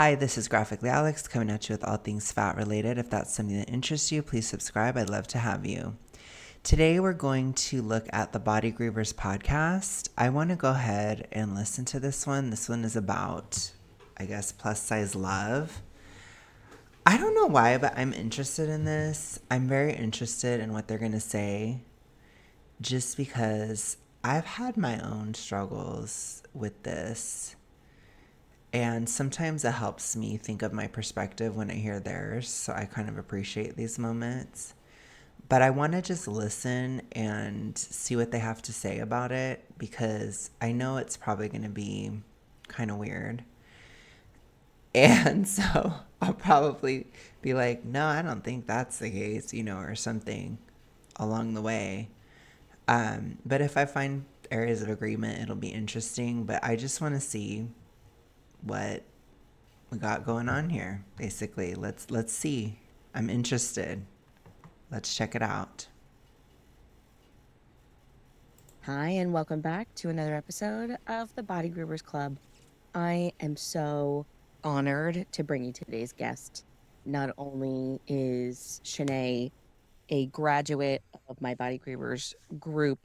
Hi, this is Graphically Alex coming at you with all things fat related. If that's something that interests you, please subscribe. I'd love to have you. Today, we're going to look at the Body Grievers podcast. I want to go ahead and listen to this one. This one is about, I guess, plus size love. I don't know why, but I'm interested in this. I'm very interested in what they're going to say just because I've had my own struggles with this. And sometimes it helps me think of my perspective when I hear theirs. So I kind of appreciate these moments. But I want to just listen and see what they have to say about it because I know it's probably going to be kind of weird. And so I'll probably be like, no, I don't think that's the case, or something along the way. But if I find areas of agreement, it'll be interesting. But I just want to see what we got going on here. Basically, let's see. I'm interested. Let's check it out. Hi, and welcome back to another episode of the Body Grievers Club. I am so honored to bring you today's guest. Not only is Shanae a graduate of my Body Grievers group,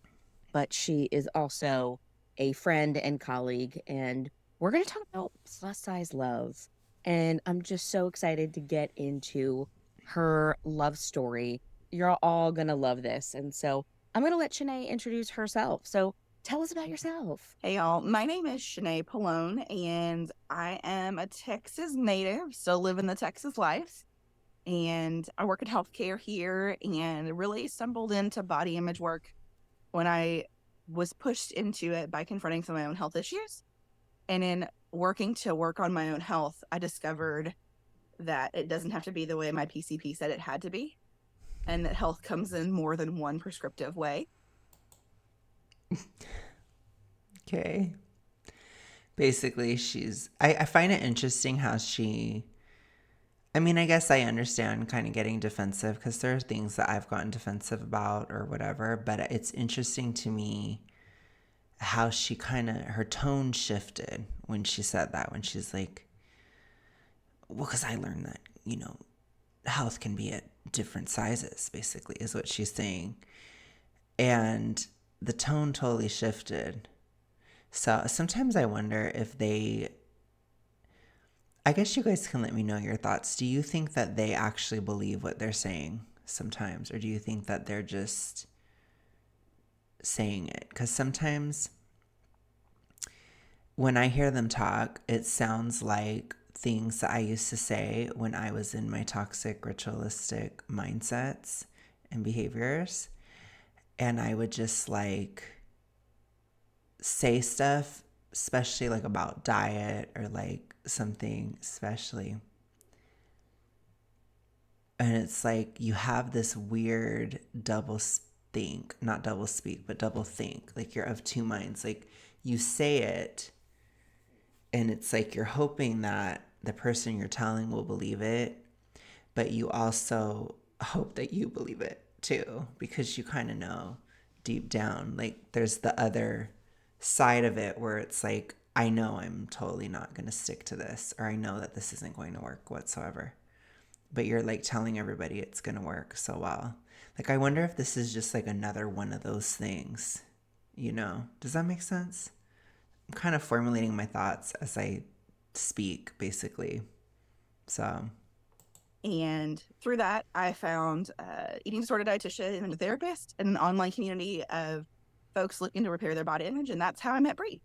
but she is also a friend and colleague, and we're going to talk about plus size love. And I'm just so excited to get into her love story. You're all going to love this. And so I'm going to let Shanae introduce herself. So tell us about yourself. Hey y'all, my name is Shanae Pallone, and I am a Texas native, still living the Texas life. And I work in healthcare here and really stumbled into body image work when I was pushed into it by confronting some of my own health issues. And in working to work on my own health, I discovered that it doesn't have to be the way my PCP said it had to be, and that health comes in more than one prescriptive way. Okay. Basically, I find it interesting how I guess I understand kind of getting defensive because there are things that I've gotten defensive about or whatever, but it's interesting to me how her tone shifted when she said that, when she's like, well, because I learned that, health can be at different sizes, basically, is what she's saying. And the tone totally shifted. So sometimes I wonder if I guess you guys can let me know your thoughts. Do you think that they actually believe what they're saying sometimes? Or do you think that they're just saying it? Because sometimes when I hear them talk, it sounds like things that I used to say when I was in my toxic, ritualistic mindsets and behaviors. And I would just say stuff, especially about diet or something, especially. And it's like you have this weird double think, not double speak, but double think. You're of two minds. You say it, and it's like you're hoping that the person you're telling will believe it, but you also hope that you believe it too, because you kind of know deep down. There's the other side of it where it's like, I know I'm totally not going to stick to this, or I know that this isn't going to work whatsoever. But you're telling everybody it's going to work so well. I wonder if this is just another one of those things, Does that make sense? I'm kind of formulating my thoughts as I speak, basically. So. And through that, I found eating disorder dietitian and a therapist and an online community of folks looking to repair their body image. And that's how I met Bree.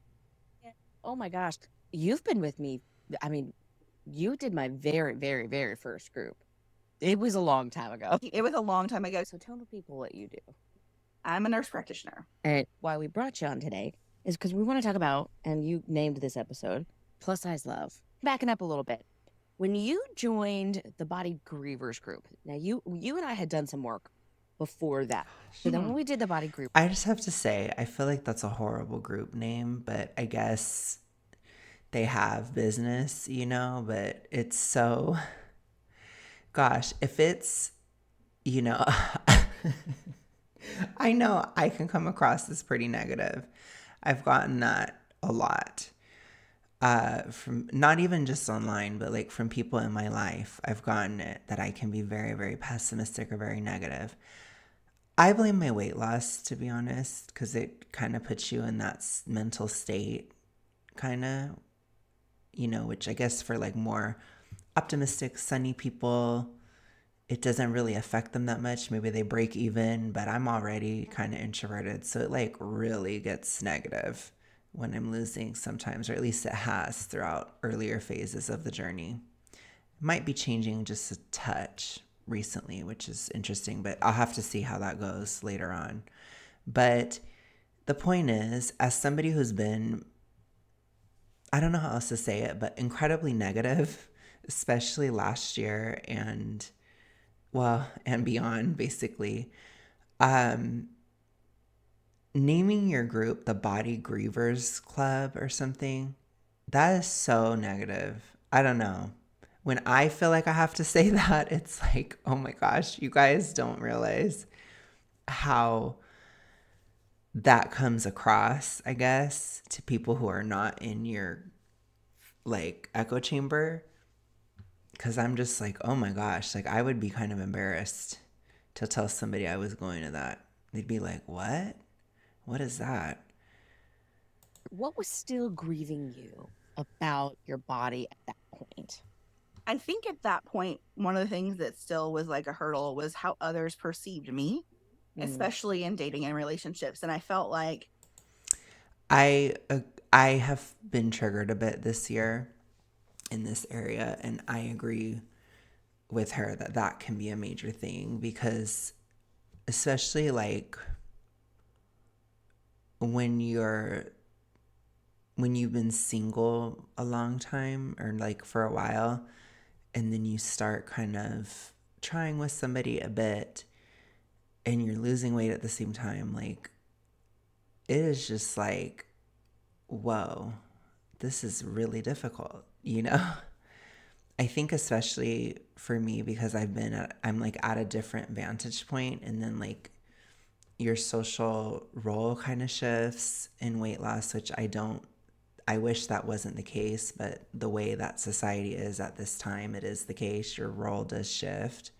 Oh my gosh. You've been with me. I mean, you did my very, very, very first group. It was a long time ago. It was a long time ago. So tell the people what you do. I'm a nurse practitioner. And why we brought you on today is because we want to talk about, and you named this episode, plus size love. Backing up a little bit. When you joined the Body Grievers group, now you and I had done some work before that. So then when we did the Body Group, I just have to say, I feel like that's a horrible group name, but I guess they have business, but it's so, gosh, if it's, I know I can come across as pretty negative. I've gotten that a lot. from not even just online, but like from people in my life, I've gotten it that I can be very, very pessimistic or very negative. I blame my weight loss, to be honest, because it kind of puts you in that mental state, kind of, which I guess for like more optimistic, sunny people, it doesn't really affect them that much. Maybe they break even, but I'm already kind of introverted. So it like really gets negative when I'm losing sometimes, or at least it has throughout earlier phases of the journey. It might be changing just a touch recently, which is interesting, but I'll have to see how that goes later on. But the point is, as somebody who's been, I don't know how else to say it, but incredibly negative, especially last year and beyond, basically. Um, Naming your group the Body Grievers Club or something, that is so negative. I don't know. When I feel like I have to say that, it's like, oh my gosh, you guys don't realize how that comes across, I guess, to people who are not in your like echo chamber. Cause I'm just like, oh my gosh, like I would be kind of embarrassed to tell somebody I was going to that. They'd be like, what? What is that? What was still grieving you about your body at that point? I think at that point, one of the things that still was like a hurdle was how others perceived me, Mm. especially in dating and relationships. And I felt like, I uh, I have been triggered a bit this year in this area, and I agree with her that that can be a major thing because especially like when you've been single a long time or like for a while, and then you start kind of trying with somebody a bit and you're losing weight at the same time, like it is just like, whoa, this is really difficult, you know? I think especially for me because I'm like at a different vantage point, and then like your social role kind of shifts in weight loss, which I wish that wasn't the case, but the way that society is at this time, it is the case. Your role does shift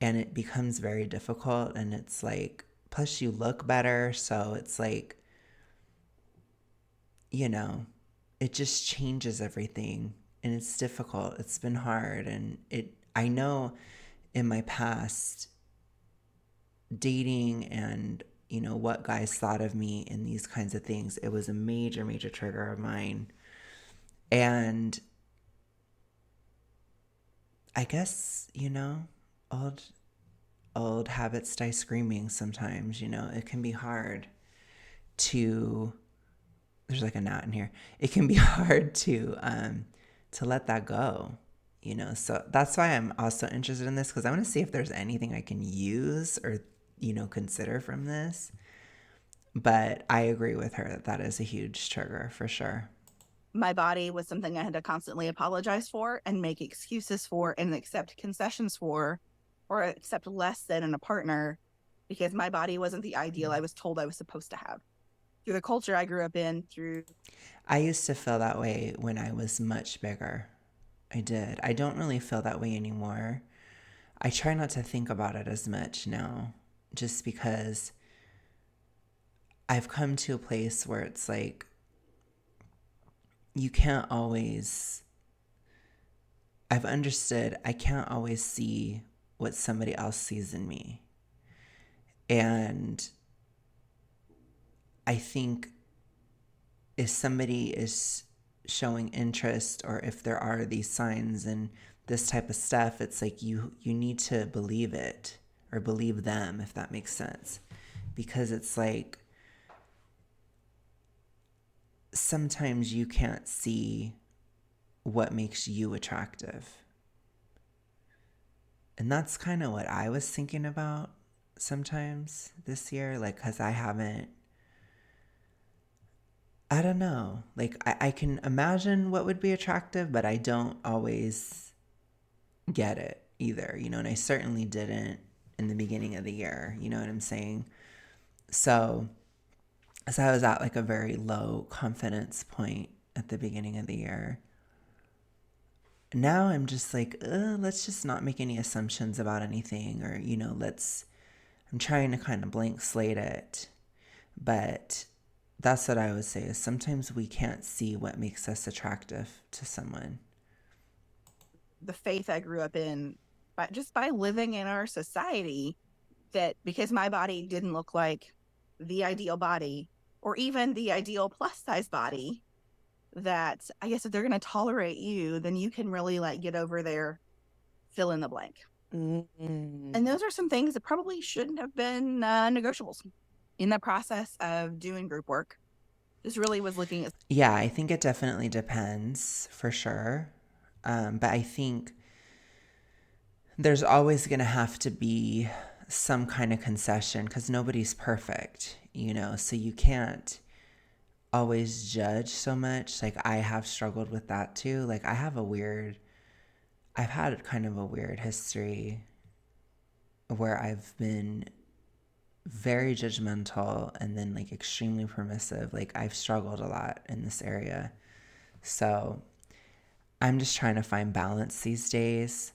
and it becomes very difficult. And it's like, plus you look better. So it's like, you know, it just changes everything and it's difficult. It's been hard. I know in my past, dating and what guys thought of me in these kinds of things, it was a major major trigger of mine. And I guess old old habits die screaming sometimes. It can be hard to there's like a gnat in here. It can be hard to let that go. So that's why I'm also interested in this, because I want to see if there's anything I can use or consider from this. But I agree with her that that is a huge trigger for sure. my body was something I had to constantly apologize for and make excuses for and accept concessions for, or accept less than in a partner, because my body wasn't the ideal I was told I was supposed to have. Through the culture I grew up in, through I used to feel that way when I was much bigger. I did. I don't really feel that way anymore. I try not to think about it as much now, just because I've come to a place where it's like you can't always, I've understood I can't always see what somebody else sees in me. And I think if somebody is showing interest or if there are these signs and this type of stuff, it's like you need to believe it or believe them, if that makes sense. Because it's like sometimes you can't see what makes you attractive. And that's kind of what I was thinking about sometimes this year, like, because I don't know. Like, I can imagine what would be attractive, but I don't always get it either, and I certainly didn't in the beginning of the year, you know what I'm saying? So I was at like a very low confidence point at the beginning of the year. Now I'm just like, let's just not make any assumptions about anything, or, I'm trying to kind of blank slate it. But that's what I would say, is sometimes we can't see what makes us attractive to someone. The faith I grew up in, but just by living in our society, that because my body didn't look like the ideal body or even the ideal plus size body, that I guess if they're going to tolerate you, then you can really like get over there, fill in the blank. Mm-hmm. And those are some things that probably shouldn't have been negotiables in the process of doing group work. This really was looking at. Yeah, I think it definitely depends for sure. But I think there's always going to have to be some kind of concession because nobody's perfect, so you can't always judge so much. Like, I have struggled with that too. Like, I've had kind of a weird history where I've been very judgmental and then like extremely permissive. Like, I've struggled a lot in this area. So I'm just trying to find balance these days.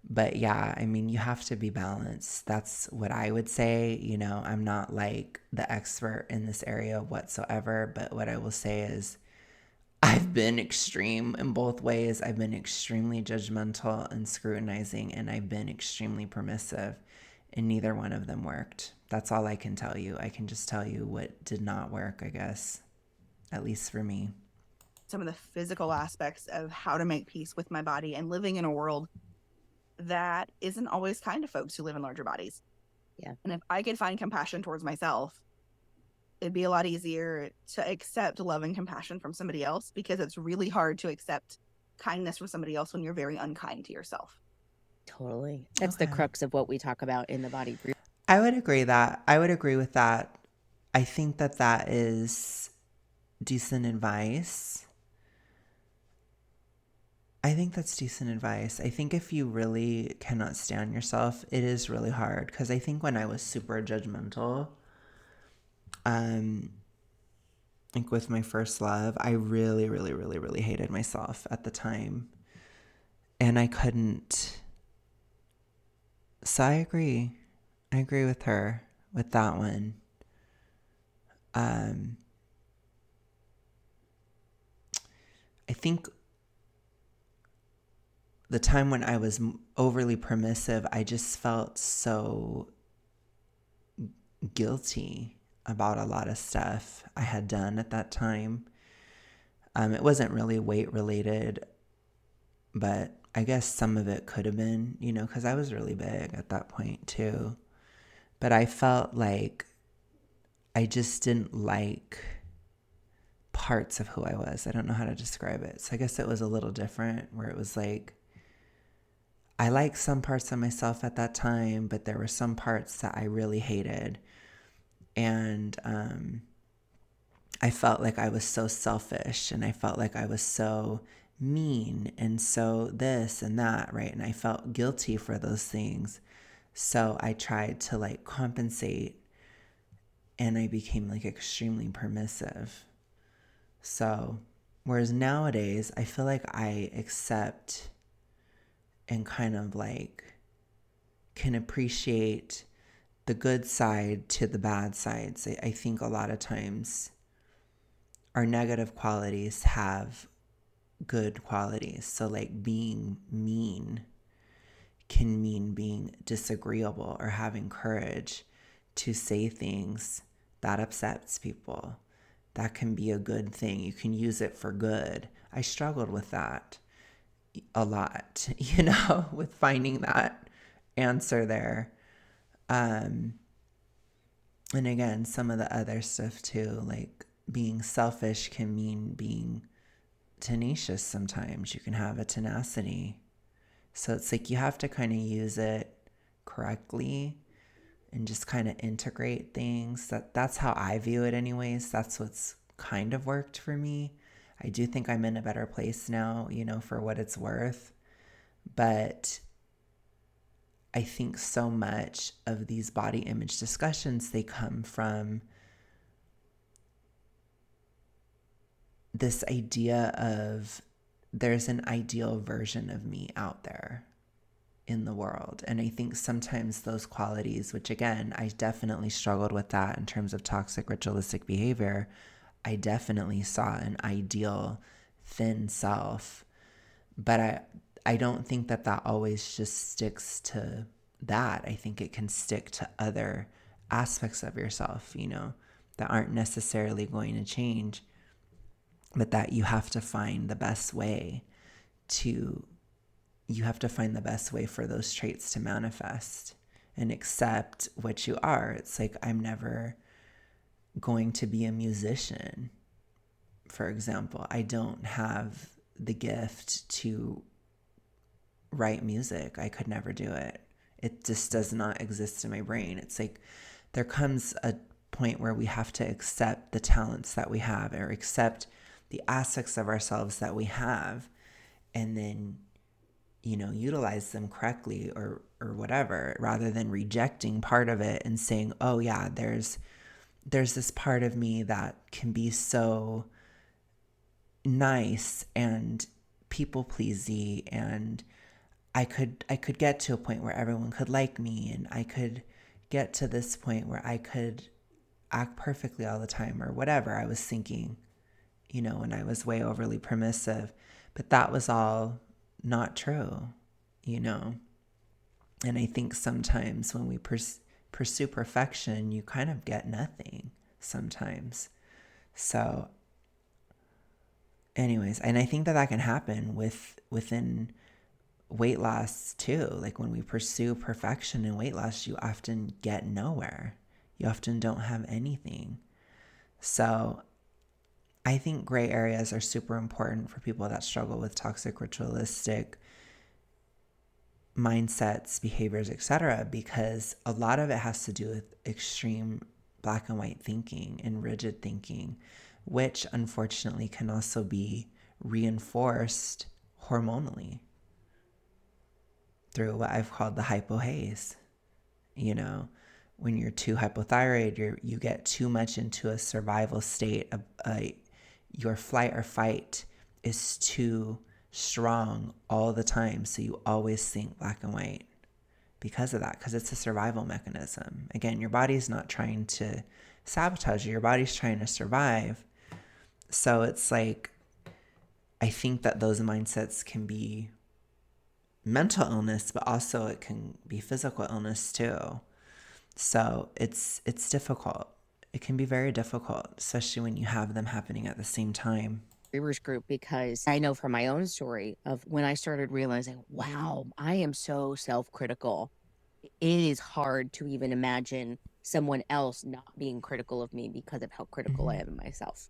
But yeah, I mean, you have to be balanced. That's what I would say. I'm not like the expert in this area whatsoever. But what I will say is I've been extreme in both ways. I've been extremely judgmental and scrutinizing, and I've been extremely permissive, and neither one of them worked. That's all I can tell you. I can just tell you what did not work, I guess, at least for me. Some of the physical aspects of how to make peace with my body and living in a world that isn't always kind to folks who live in larger bodies. Yeah. And if I could find compassion towards myself, it'd be a lot easier to accept love and compassion from somebody else, because it's really hard to accept kindness from somebody else when you're very unkind to yourself. Totally. That's the crux of what we talk about in the body group. I would agree with that. I think that is decent advice. I think that's decent advice. I think if you really cannot stand yourself, it is really hard. Because I think when I was super judgmental, like with my first love, I really, really, really, really hated myself at the time. And I couldn't. So I agree. I agree with her with that one. I think the time when I was overly permissive, I just felt so guilty about a lot of stuff I had done at that time. It wasn't really weight related, but I guess some of it could have been, because I was really big at that point too. But I felt like I just didn't like parts of who I was. I don't know how to describe it. So I guess it was a little different, where it was like, I liked some parts of myself at that time, but there were some parts that I really hated. And I felt like I was so selfish, and I felt like I was so mean and so this and that, right? And I felt guilty for those things. So I tried to like compensate, and I became like extremely permissive. So whereas nowadays, I feel like I accept and kind of like can appreciate the good side to the bad sides. I think a lot of times our negative qualities have good qualities. So like being mean can mean being disagreeable or having courage to say things that upsets people. That can be a good thing. You can use it for good. I struggled with that a lot, with finding that answer there. And again, some of the other stuff too, like being selfish can mean being tenacious sometimes. You can have a tenacity. So it's like you have to kind of use it correctly and just kind of integrate things. That's how I view it anyways. That's what's kind of worked for me. I do think I'm in a better place now, for what it's worth. But I think so much of these body image discussions, they come from this idea of there's an ideal version of me out there in the world. And I think sometimes those qualities, which again, I definitely struggled with that in terms of toxic ritualistic behavior. I definitely saw an ideal thin self, but I don't think that always just sticks to that. I think it can stick to other aspects of yourself, that aren't necessarily going to change, but that you have to find the best way for those traits to manifest and accept what you are. It's like, I'm never going to be a musician, for example. I don't have the gift to write music. I could never do it. It just does not exist in my brain. It's like there comes a point where we have to accept the talents that we have, or accept the aspects of ourselves that we have, and then utilize them correctly or whatever, rather than rejecting part of it and saying, oh yeah, there's this part of me that can be so nice and people pleasy, and I could get to a point where everyone could like me, and I could get to this point where I could act perfectly all the time, or whatever I was thinking, when I was way overly permissive. But that was all not true, And I think sometimes when we pursue perfection, you kind of get nothing sometimes. So anyways, and I think that can happen within weight loss too. Like when we pursue perfection in weight loss, you often get nowhere. You often don't have anything. So I think gray areas are super important for people that struggle with toxic ritualistic mindsets, behaviors, etc., because a lot of it has to do with extreme black and white thinking and rigid thinking, which unfortunately can also be reinforced hormonally through what I've called the hypo-Haes. When you're too hypothyroid, you get too much into a survival state. Your flight or fight is too strong all the time, so you always think black and white because of that, because it's a survival mechanism. Again, your body's not trying to sabotage you. Your body's trying to survive. So it's like, I think that those mindsets can be mental illness, but also it can be physical illness too. So it's difficult. It can be very difficult, especially when you have them happening at the same time. Grievers group, because I know from my own story of when I started realizing, wow, I am so self-critical. It is hard to even imagine someone else not being critical of me because of how critical I am of myself.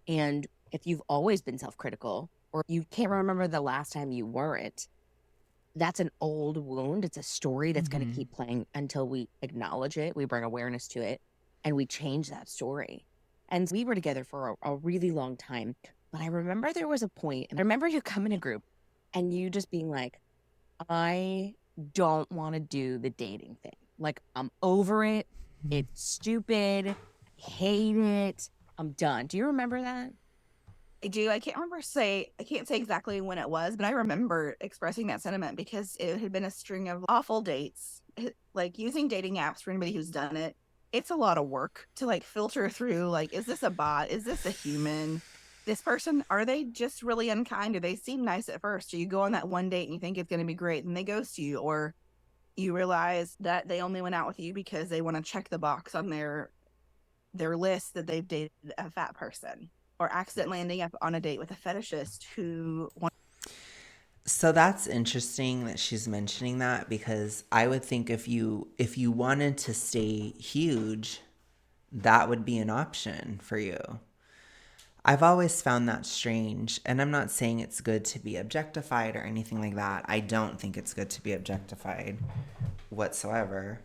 And if you've always been self-critical, or you can't remember the last time you weren't, that's an old wound. It's a story that's going to keep playing until we acknowledge it, we bring awareness to it, and we change that story. And we were together for a really long time. But I remember there was a point, and I remember you come in a group and you just being like, I don't want to do the dating thing. Like, I'm over it. It's stupid. I hate it. I'm done. Do you remember that? I do. I can't say exactly when it was, but I remember expressing that sentiment because it had been a string of awful dates. Like, using dating apps, for anybody who's done it, it's a lot of work to like filter through, like, is this a bot? Is this a human? This person, are they just really unkind? Do they seem nice at first? Or you go on that one date and you think it's going to be great and they ghost you, or you realize that they only went out with you because they want to check the box on their list that they've dated a fat person, or accidentally ending up on a date with a fetishist who wants. So that's interesting that she's mentioning that, because I would think if you wanted to stay huge, that would be an option for you. I've always found that strange, and I'm not saying it's good to be objectified or anything like that. I don't think it's good to be objectified whatsoever.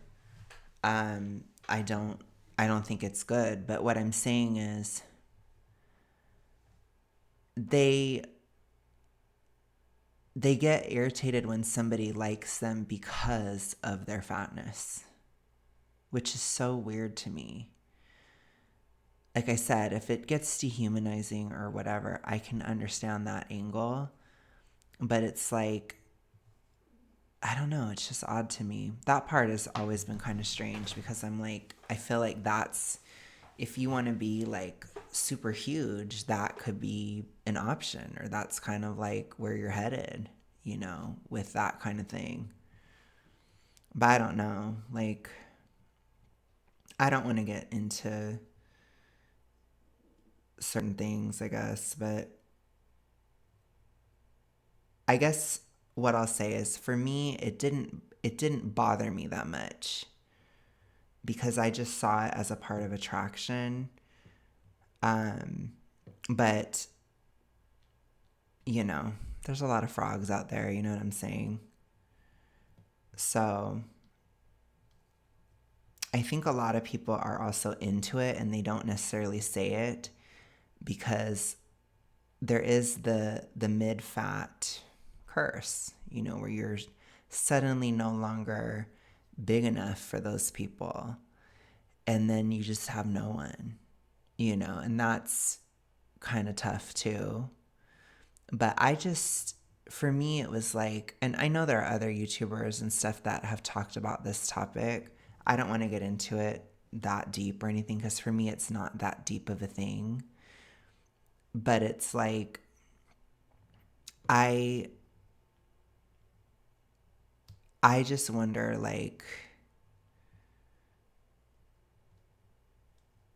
I don't think it's good, but what I'm saying is they get irritated when somebody likes them because of their fatness, which is so weird to me. like I said, if it gets dehumanizing or whatever, I can understand that angle. But it's like, I don't know, it's just odd to me. That part has always been kind of strange because I'm like, I feel like that's, if you want to be like super huge, that could be an option, or that's kind of like where you're headed, you know, with that kind of thing. But I don't know. Like, I don't want to get into certain things, I guess, but I guess what I'll say is for me it didn't bother me that much because I just saw it as a part of attraction. Um but you know, there's a lot of frogs out there, you know what I'm saying? So I think a lot of people are also into it and they don't necessarily say it because there is the mid fat curse, you know, where you're suddenly no longer big enough for those people and then you just have no one, you know, and that's kind of tough too. But I just, for me, it was like, and I know there are other YouTubers and stuff that have talked about this topic. I don't want to get into it that deep or anything because for me, it's not that deep of a thing. But it's like, I I just wonder, like,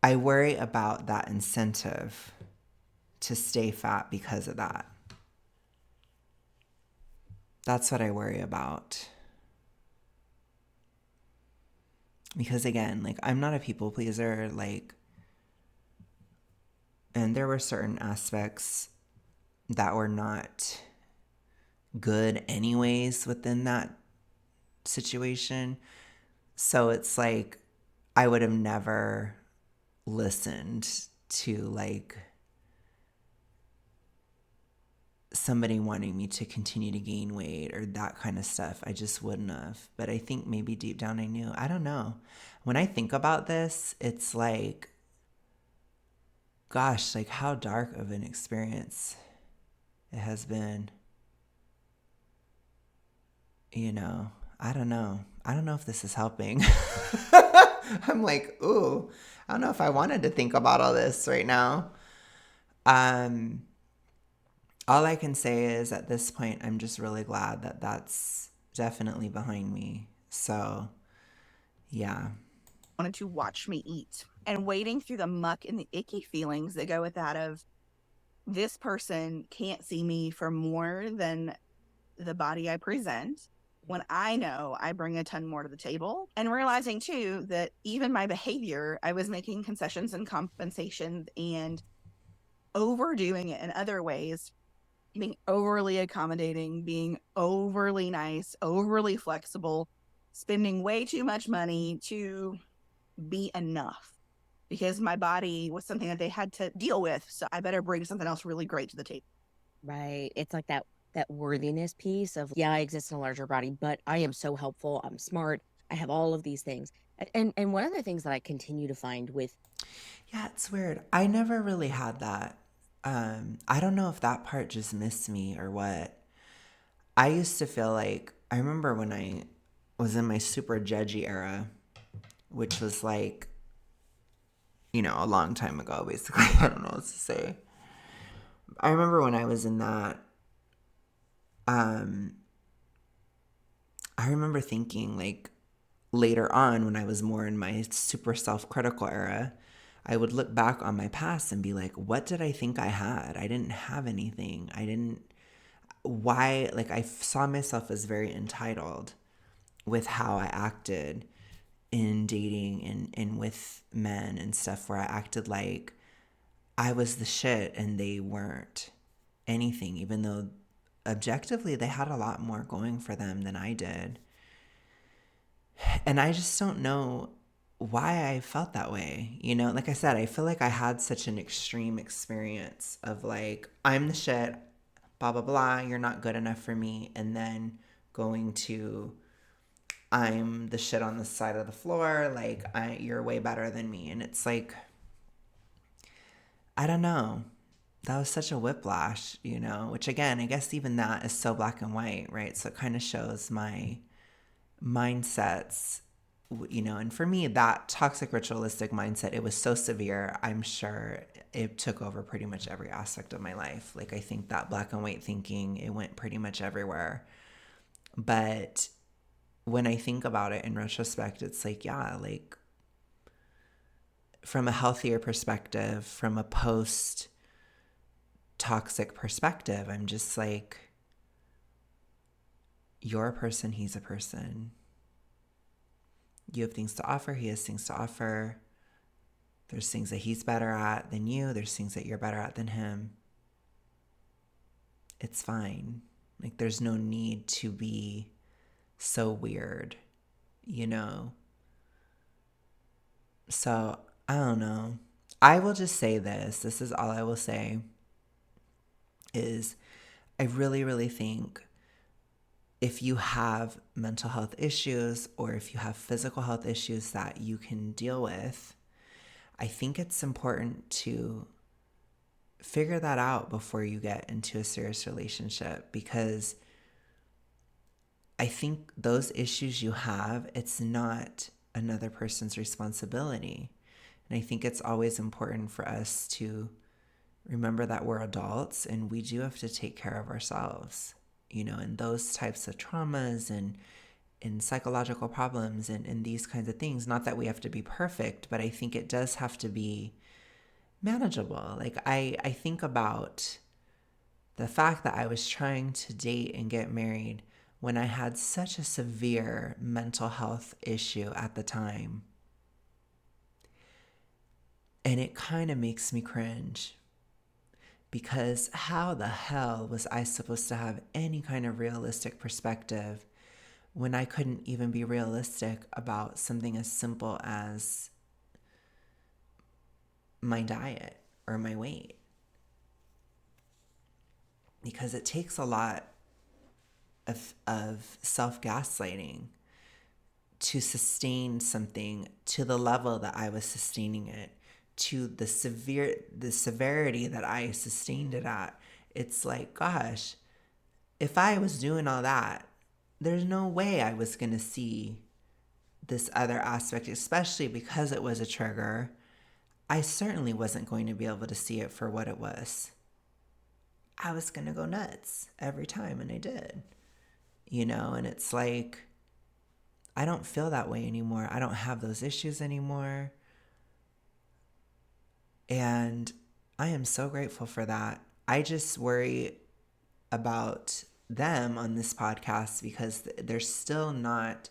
I worry about that incentive to stay fat because of that. That's what I worry about. Because again, like, I'm not a people pleaser, like, and there were certain aspects that were not good anyways within that situation. So it's like I would have never listened to like somebody wanting me to continue to gain weight or that kind of stuff. I just wouldn't have. But I think maybe deep down I knew. I don't know. When I think about this, it's like, gosh, like how dark of an experience it has been. You know, I don't know. I don't know if this is helping. I'm like, ooh, I don't know if I wanted to think about all this right now. Um, all I can say is at this point, I'm just really glad that that's definitely behind me. So, yeah. Wanted to watch me eat and wading through the muck and the icky feelings that go with that of this person can't see me for more than the body I present when I know I bring a ton more to the table, and realizing too that even my behavior, I was making concessions and compensations and overdoing it in other ways, being overly accommodating, being overly nice, overly flexible, spending way too much money to be enough because my body was something that they had to deal with. So I better bring something else really great to the table. Right. It's like that worthiness piece of, yeah, I exist in a larger body, but I am so helpful. I'm smart. I have all of these things. And one of the things that I continue to find with Yeah, it's weird. I never really had that. I don't know if that part just missed me or what. I used to feel like, I remember when I was in my super judgy era, which was like, you know, a long time ago, basically. I don't know what to say. I remember when I was in that, um, I remember thinking like later on when I was more in my super self-critical era, I would look back on my past and be like, what did I think I had? I didn't have anything. I didn't, why, like I saw myself as very entitled with how I acted in dating and with men and stuff where I acted like I was the shit and they weren't anything, even though objectively they had a lot more going for them than I did. And I just don't know why I felt that way. You know, like I said, I feel like I had such an extreme experience of like, I'm the shit, blah, blah, blah, you're not good enough for me. And then going to, I'm the shit on the side of the floor, like, you're way better than me. And it's like, I don't know. That was such a whiplash, you know, which again, I guess even that is so black and white, right? So it kind of shows my mindsets, you know, and for me, that toxic ritualistic mindset, it was so severe. I'm sure it took over pretty much every aspect of my life. Like, I think that black and white thinking, it went pretty much everywhere. But when I think about it in retrospect, it's like, yeah, like from a healthier perspective, from a post toxic perspective, I'm just like, you're a person, he's a person. You have things to offer, he has things to offer. There's things that he's better at than you, there's things that you're better at than him. It's fine. Like, there's no need to be so weird, you know? So, I don't know. I will just say this. This is all I will say is I really, really think if you have mental health issues or if you have physical health issues that you can deal with, I think it's important to figure that out before you get into a serious relationship, because I think those issues you have, it's not another person's responsibility. And I think it's always important for us to remember that we're adults and we do have to take care of ourselves, you know, and those types of traumas and psychological problems and these kinds of things. Not that we have to be perfect, but I think it does have to be manageable. Like, I think about the fact that I was trying to date and get married when I had such a severe mental health issue at the time. And it kind of makes me cringe, because how the hell was I supposed to have any kind of realistic perspective when I couldn't even be realistic about something as simple as my diet or my weight? Because it takes a lot of self-gaslighting to sustain something to the level that I was sustaining it, to the severity that I sustained it at. It's like, gosh, if I was doing all that, there's no way I was going to see this other aspect, especially because it was a trigger. I certainly wasn't going to be able to see it for what it was. I was going to go nuts every time, and I did. You know, and it's like, I don't feel that way anymore. I don't have those issues anymore. And I am so grateful for that. I just worry about them on this podcast because they're still not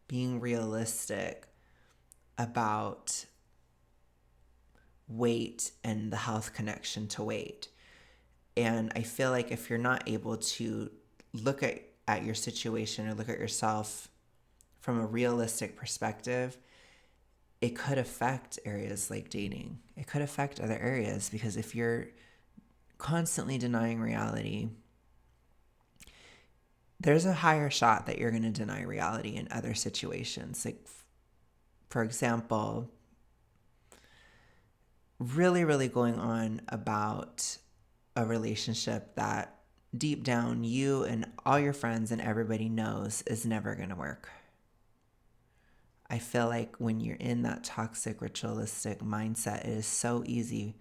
being realistic about weight and the health connection to weight. And I feel like if you're not able to look at your situation or look at yourself from a realistic perspective, it could affect areas like dating. It could affect other areas, because if you're constantly denying reality, there's a higher shot that you're going to deny reality in other situations. Like, for example, really, really going on about a relationship that deep down you and all your friends and everybody knows is never going to work. I feel like when you're in that toxic ritualistic mindset, it is so easy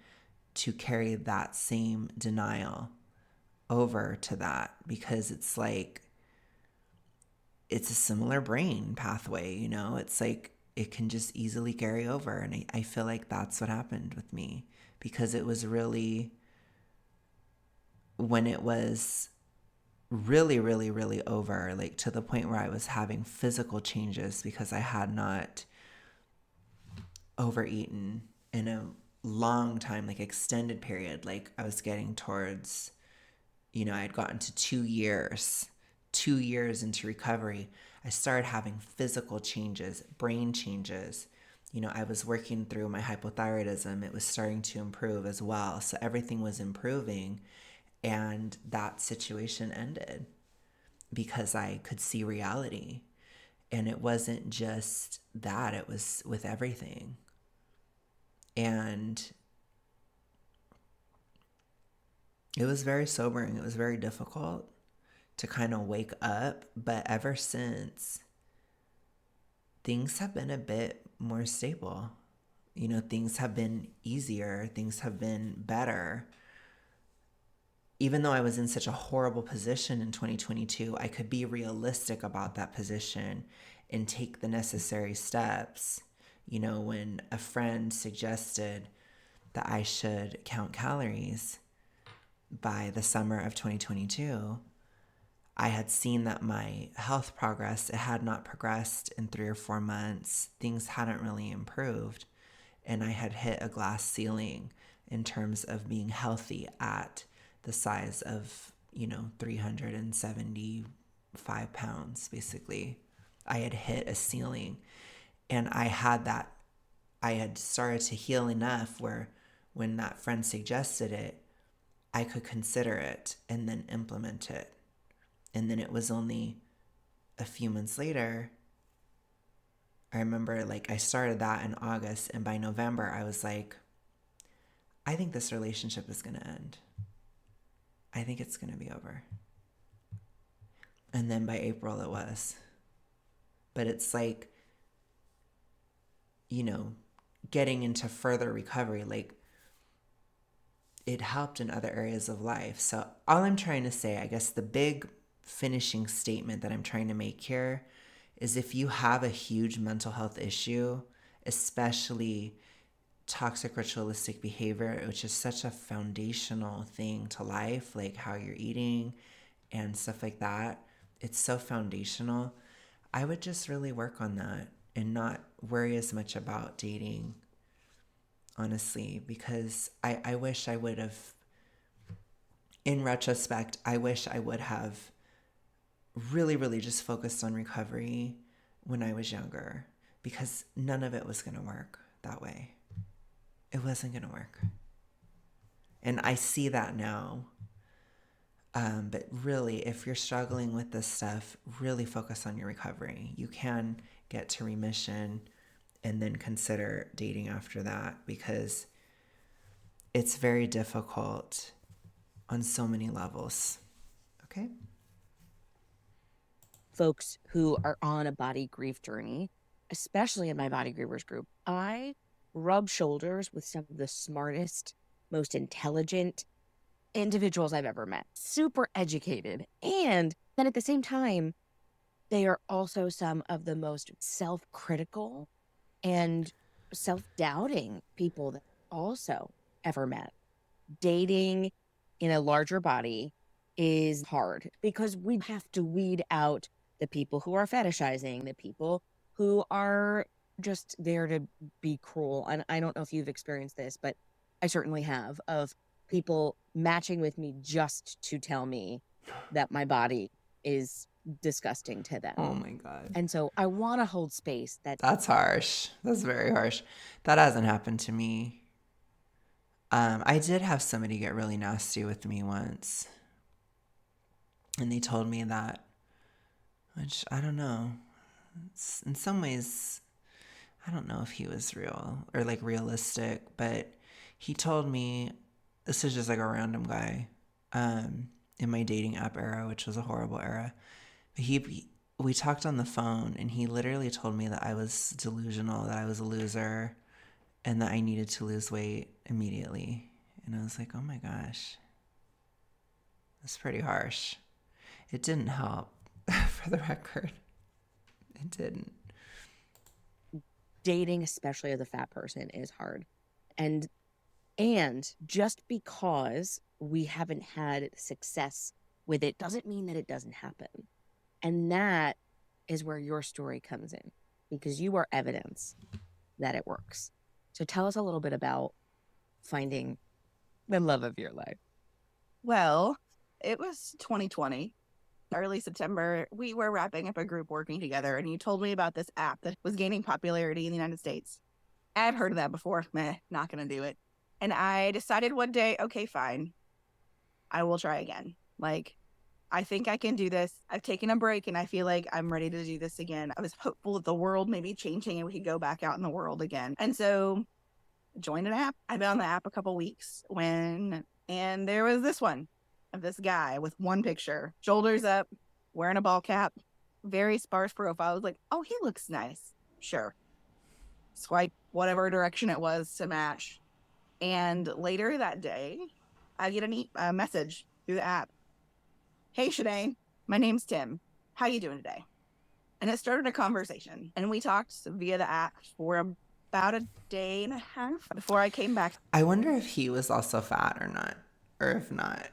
to carry that same denial over to that, because it's like, it's a similar brain pathway, you know? It's like, it can just easily carry over. And I feel like that's what happened with me, because it was really, when it was really, really, really over, like to the point where I was having physical changes because I had not overeaten in a long time, like extended period. Like, I was getting towards, you know, I had gotten to 2 years into recovery. I started having physical changes, brain changes. You know, I was working through my hypothyroidism. It was starting to improve as well. So everything was improving. And that situation ended because I could see reality. And it wasn't just that, it was with everything. And It was very sobering. It was very difficult to kind of wake up. But ever since, things have been a bit more stable. You know, things have been easier, things have been better. Even though I was in such a horrible position in 2022, I could be realistic about that position and take the necessary steps. You know, when a friend suggested that I should count calories by the summer of 2022, I had seen that my health progress, it had not progressed in 3 or 4 months. Things hadn't really improved. And I had hit a glass ceiling in terms of being healthy at the size of, 375 pounds, basically. I had hit a ceiling. And I had started to heal enough where when that friend suggested it, I could consider it and then implement it. And then it was only a few months later, I remember I started that in August, and by November I was like, I think this relationship is going to end. I think it's going to be over. And then by April it was. But it's getting into further recovery, it helped in other areas of life. So all I'm trying to say, I guess the big finishing statement that I'm trying to make here is if you have a huge mental health issue, especially toxic ritualistic behavior, which is such a foundational thing to life, like how you're eating and stuff like that, it's so foundational. I would just really work on that and not worry as much about dating, honestly, because I wish I would have, in retrospect, I wish I would have really, really just focused on recovery when I was younger, because none of it was going to work that way. It wasn't going to work. And I see that now. But really, if you're struggling with this stuff, really focus on your recovery. You can get to remission and then consider dating after that, because it's very difficult on so many levels. Okay? Folks who are on a body grief journey, especially in my Body Grievers group, I rub shoulders with some of the smartest, most intelligent individuals I've ever met. Super educated. And then at the same time, they are also some of the most self-critical and self-doubting people that I've also ever met. Dating in a larger body is hard because we have to weed out the people who are fetishizing, the people who are just there to be cruel. And I don't know if you've experienced this, but I certainly have, of people matching with me just to tell me that my body is disgusting to them. Oh my God. And so I want to hold space that That's harsh. That's very harsh. That hasn't happened to me. I did have somebody get really nasty with me once. And they told me that, which I don't know. In some ways, I don't know if he was real or realistic, but he told me, this is just a random guy in my dating app era, which was a horrible era. We talked on the phone, and he literally told me that I was delusional, that I was a loser, and that I needed to lose weight immediately. And I was like, oh my gosh, that's pretty harsh. It didn't help, for the record. It didn't. dating, especially as a fat person, is hard. And just because we haven't had success with it doesn't mean that it doesn't happen. And that is where your story comes in, because you are evidence that it works. So tell us a little bit about finding the love of your life. Well, it was 2020, early September. We were wrapping up a group working together, and you told me about this app that was gaining popularity in the United States. I've heard of that before. Meh, not going to do it. And I decided one day, okay, fine. I will try again. I think I can do this. I've taken a break, and I feel like I'm ready to do this again. I was hopeful that the world may be changing and we could go back out in the world again. And so joined an app. I've been on the app a couple weeks when And there was this one of this guy with one picture, shoulders up, wearing a ball cap, very sparse profile. I was like, oh, he looks nice. Sure. Swipe whatever direction it was to match. And later that day, I get a message through the app. Hey, Shanae, my name's Tim. How you doing today? And it started a conversation. And we talked via the app for about a day and a half before I came back. I wonder if he was also fat or not, or if not.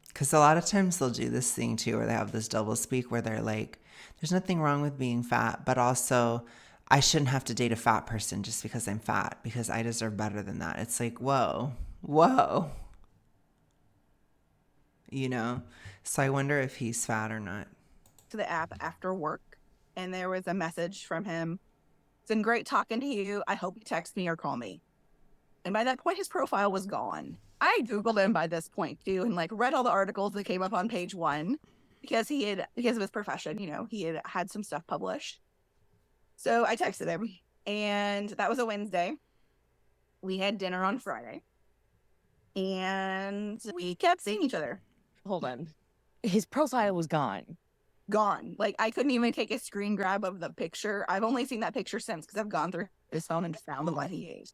Because a lot of times they'll do this thing too, where they have this double speak where they're like, there's nothing wrong with being fat, but also I shouldn't have to date a fat person just because I'm fat, because I deserve better than that. It's like, whoa. You know? So I wonder if he's fat or not. To the app after work, and there was a message from him. It's been great talking to you. I hope you text me or call me. And by that point, his profile was gone. I Googled him by this point too, and like read all the articles that came up on page one because of his profession, he had had some stuff published. So I texted him, and that was a Wednesday. We had dinner on Friday, and we kept seeing each other. Hold on. His profile was gone. Like, I couldn't even take a screen grab of the picture. I've only seen that picture since because I've gone through his phone and found the one he used.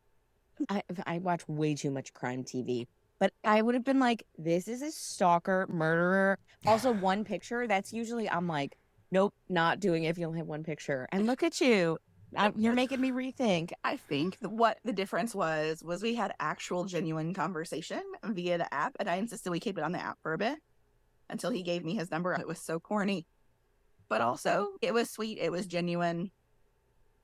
I watch way too much crime TV, but I would have been like, this is a stalker, murderer. Also, one picture, that's usually, I'm like, nope, not doing it if you only have one picture. And look at you. You're making me rethink. I think what the difference was we had actual genuine conversation via the app, and I insisted we keep it on the app for a bit until he gave me his number. It was so corny, but also it was sweet. It was genuine.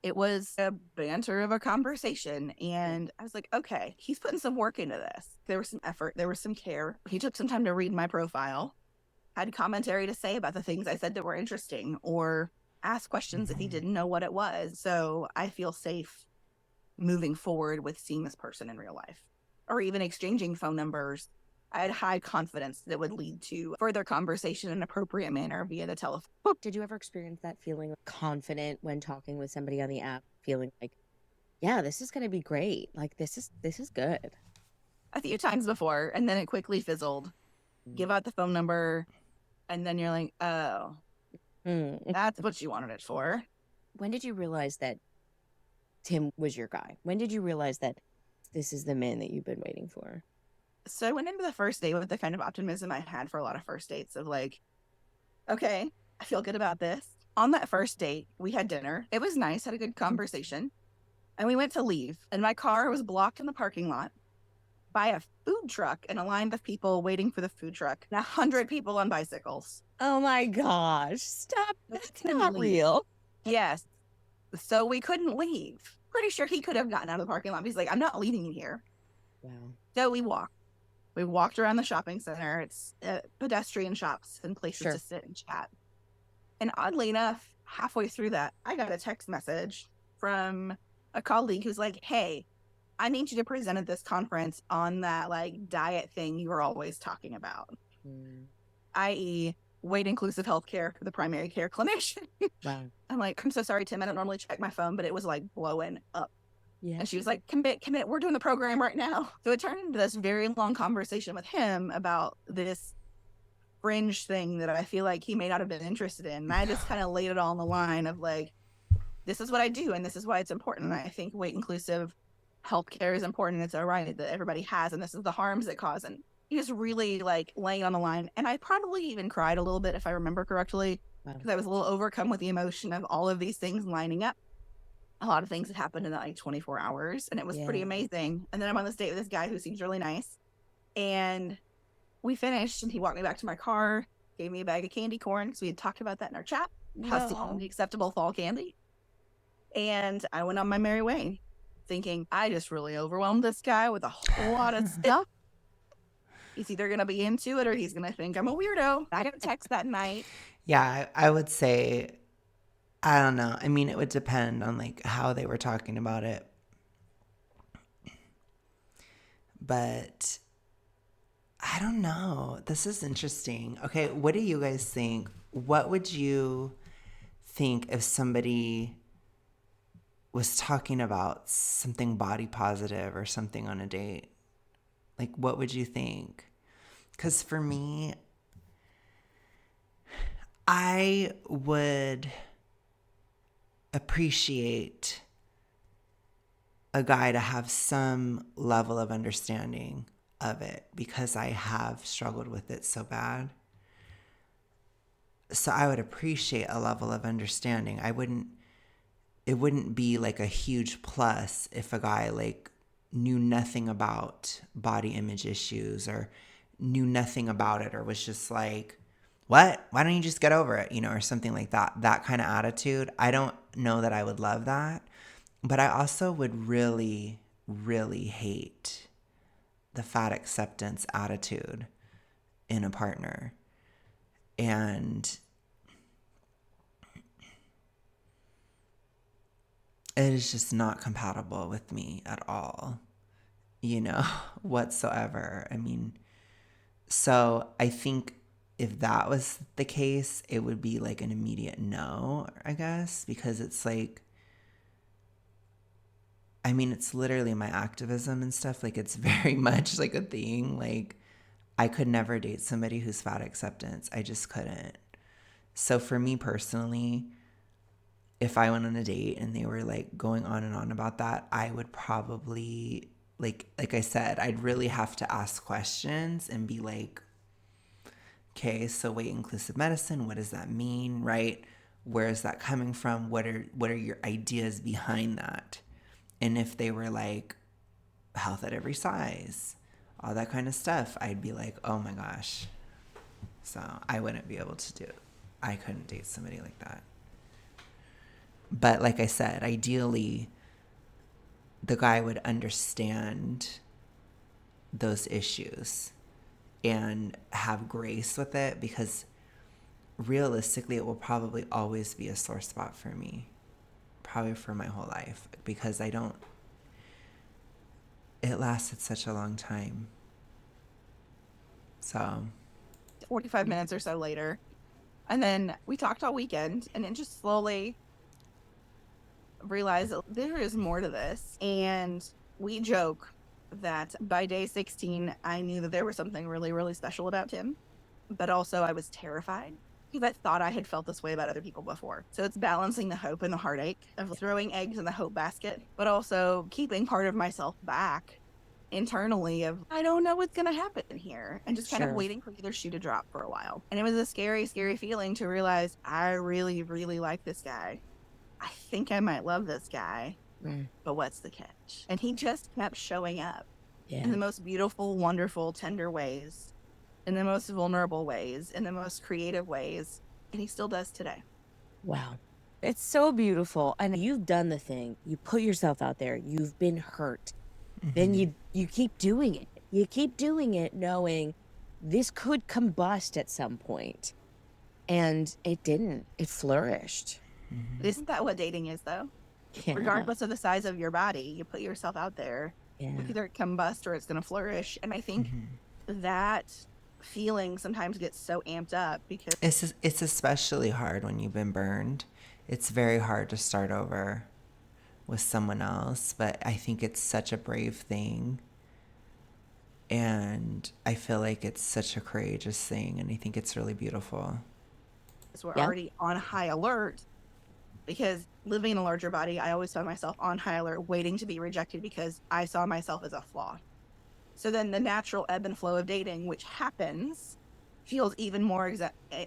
It was a banter of a conversation, and I was like, okay, he's putting some work into this. There was some effort. There was some care. He took some time to read my profile, had commentary to say about the things I said that were interesting, or ask questions if he didn't know what it was. So I feel safe moving forward with seeing this person in real life, or even exchanging phone numbers. I had high confidence that would lead to further conversation in an appropriate manner via the telephone. Did you ever experience that feeling of confident when talking with somebody on the app, feeling like, yeah, this is going to be great. Like, this is good. A few times before, and then it quickly fizzled. Give out the phone number, and then you're like, oh, that's what you wanted it for. When did you realize that Tim was your guy? When did you realize that this is the man that you've been waiting for? So I went into the first date with the kind of optimism I had for a lot of first dates of like, okay, I feel good about this. On that first date, we had dinner. It was nice, had a good conversation. And we went to leave, and my car was blocked in the parking lot by a food truck and a line of people waiting for the food truck, and 100 people on bicycles. Oh my gosh, stop. That's not real. Yes. So we couldn't leave. Pretty sure he could have gotten out of the parking lot. He's like, I'm not leaving you here. Wow. So we walked. We walked around the shopping center. It's pedestrian shops and places to sit and chat. And oddly enough, halfway through that, I got a text message from a colleague who's like, hey, I need you to present at this conference on that like diet thing you were always talking about, i.e. weight inclusive healthcare for the primary care clinician. Wow. I'm like, I'm so sorry, Tim. I don't normally check my phone, but it was like blowing up. Yeah. And she was like, commit. We're doing the program right now. So it turned into this very long conversation with him about this fringe thing that I feel like he may not have been interested in. And I just kind of laid it all on the line of like, this is what I do, and this is why it's important. And I think weight inclusive healthcare is important. It's a right that everybody has, and this is the harms it causes. And he was really like laying on the line. And I probably even cried a little bit, if I remember correctly, because I was a little overcome with the emotion of all of these things lining up. A lot of things had happened in that like 24 hours, and it was pretty amazing. And then I'm on this date with this guy who seems really nice, and we finished, and he walked me back to my car, gave me a bag of candy corn because we had talked about that in our chat. How's the only acceptable fall candy? And I went on my merry way, thinking I just really overwhelmed this guy with a whole lot of stuff. He's either gonna be into it or he's gonna think I'm a weirdo. I got a text that night. Yeah, I would say, I don't know. I mean, it would depend on like how they were talking about it. But I don't know. This is interesting. Okay, what do you guys think? What would you think if somebody was talking about something body positive or something on a date? Like, what would you think? Because for me, I would appreciate a guy to have some level of understanding of it because I have struggled with it so bad. So I would appreciate a level of understanding. It wouldn't be like a huge plus if a guy like knew nothing about body image issues or knew nothing about it or was just like, what? Why don't you just get over it? Or something like that. That kind of attitude. I don't know that I would love that. But I also would really, really hate the fat acceptance attitude in a partner. And it is just not compatible with me at all, whatsoever. I mean, so I think if that was the case, it would be like an immediate no, I guess, because it's like, I mean, it's literally my activism and stuff. Like, it's very much like a thing. Like, I could never date somebody who's fat acceptance. I just couldn't. So for me personally, if I went on a date and they were like going on and on about that, I would probably like I said, I'd really have to ask questions and be like, okay, so weight inclusive medicine, what does that mean, right? Where is that coming from? What are your ideas behind that? And if they were like health at every size, all that kind of stuff, I'd be like, oh my gosh. So I wouldn't be able to do it. I couldn't date somebody like that. But like I said, ideally, the guy would understand those issues and have grace with it, because realistically, it will probably always be a sore spot for me, probably for my whole life, because it lasted such a long time. So 45 minutes or so later. And then we talked all weekend and then just slowly realized that there is more to this. And we joke that by day 16, I knew that there was something really, really special about him. But also I was terrified because I thought I had felt this way about other people before. So it's balancing the hope and the heartache of throwing eggs in the hope basket, but also keeping part of myself back internally of, I don't know what's going to happen here, and just kind of waiting for either shoe to drop for a while. And it was a scary, scary feeling to realize I really, really like this guy. I think I might love this guy, but what's the catch? And he just kept showing up in the most beautiful, wonderful, tender ways, in the most vulnerable ways, in the most creative ways. And he still does today. Wow. It's so beautiful. And you've done the thing. You put yourself out there. You've been hurt. Then you keep doing it. You keep doing it knowing this could combust at some point. And it didn't. It flourished. Isn't that what dating is, though? Yeah. Regardless of the size of your body, you put yourself out there. Either it combust or it's going to flourish. And I think that feeling sometimes gets so amped up because it's especially hard when you've been burned. It's very hard to start over with someone else, but I think it's such a brave thing. And I feel like it's such a courageous thing, and I think it's really beautiful. we're already on high alert, because living in a larger body, I always found myself on high alert, waiting to be rejected because I saw myself as a flaw. So then the natural ebb and flow of dating, which happens, feels even more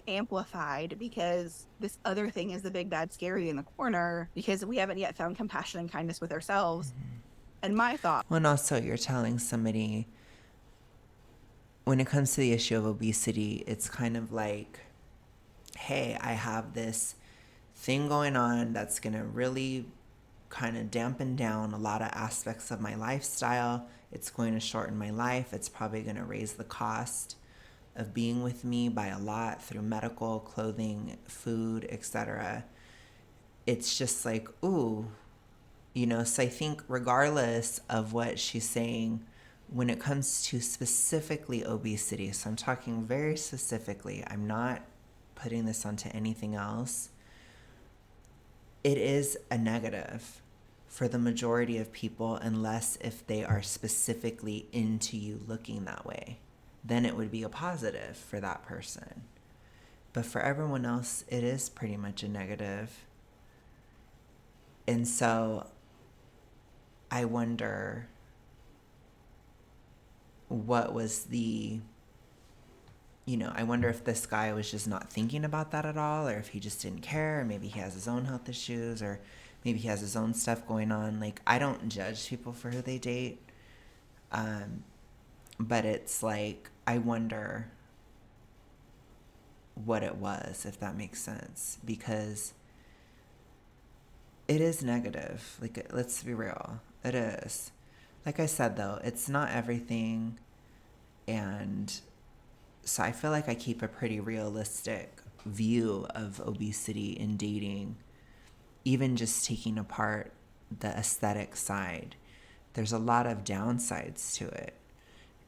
amplified because this other thing is the big bad scary in the corner, because we haven't yet found compassion and kindness with ourselves. And my thought. Well, and also you're telling somebody, when it comes to the issue of obesity, it's kind of like, hey, I have this thing going on that's going to really kind of dampen down a lot of aspects of my lifestyle. It's going to shorten my life. It's probably going to raise the cost of being with me by a lot through medical, clothing, food, etc. It's just like, ooh, so I think regardless of what she's saying, when it comes to specifically obesity, so I'm talking very specifically, I'm not putting this onto anything else, it is a negative for the majority of people unless if they are specifically into you looking that way. Then it would be a positive for that person. But for everyone else, it is pretty much a negative. And so I wonder what was the, I wonder if this guy was just not thinking about that at all, or if he just didn't care, or maybe he has his own health issues, or maybe he has his own stuff going on. Like, I don't judge people for who they date. But it's like, I wonder what it was, if that makes sense, because it is negative. Like, let's be real. It is. Like I said, though, it's not everything. And so I feel like I keep a pretty realistic view of obesity in dating, even just taking apart the aesthetic side. There's a lot of downsides to it.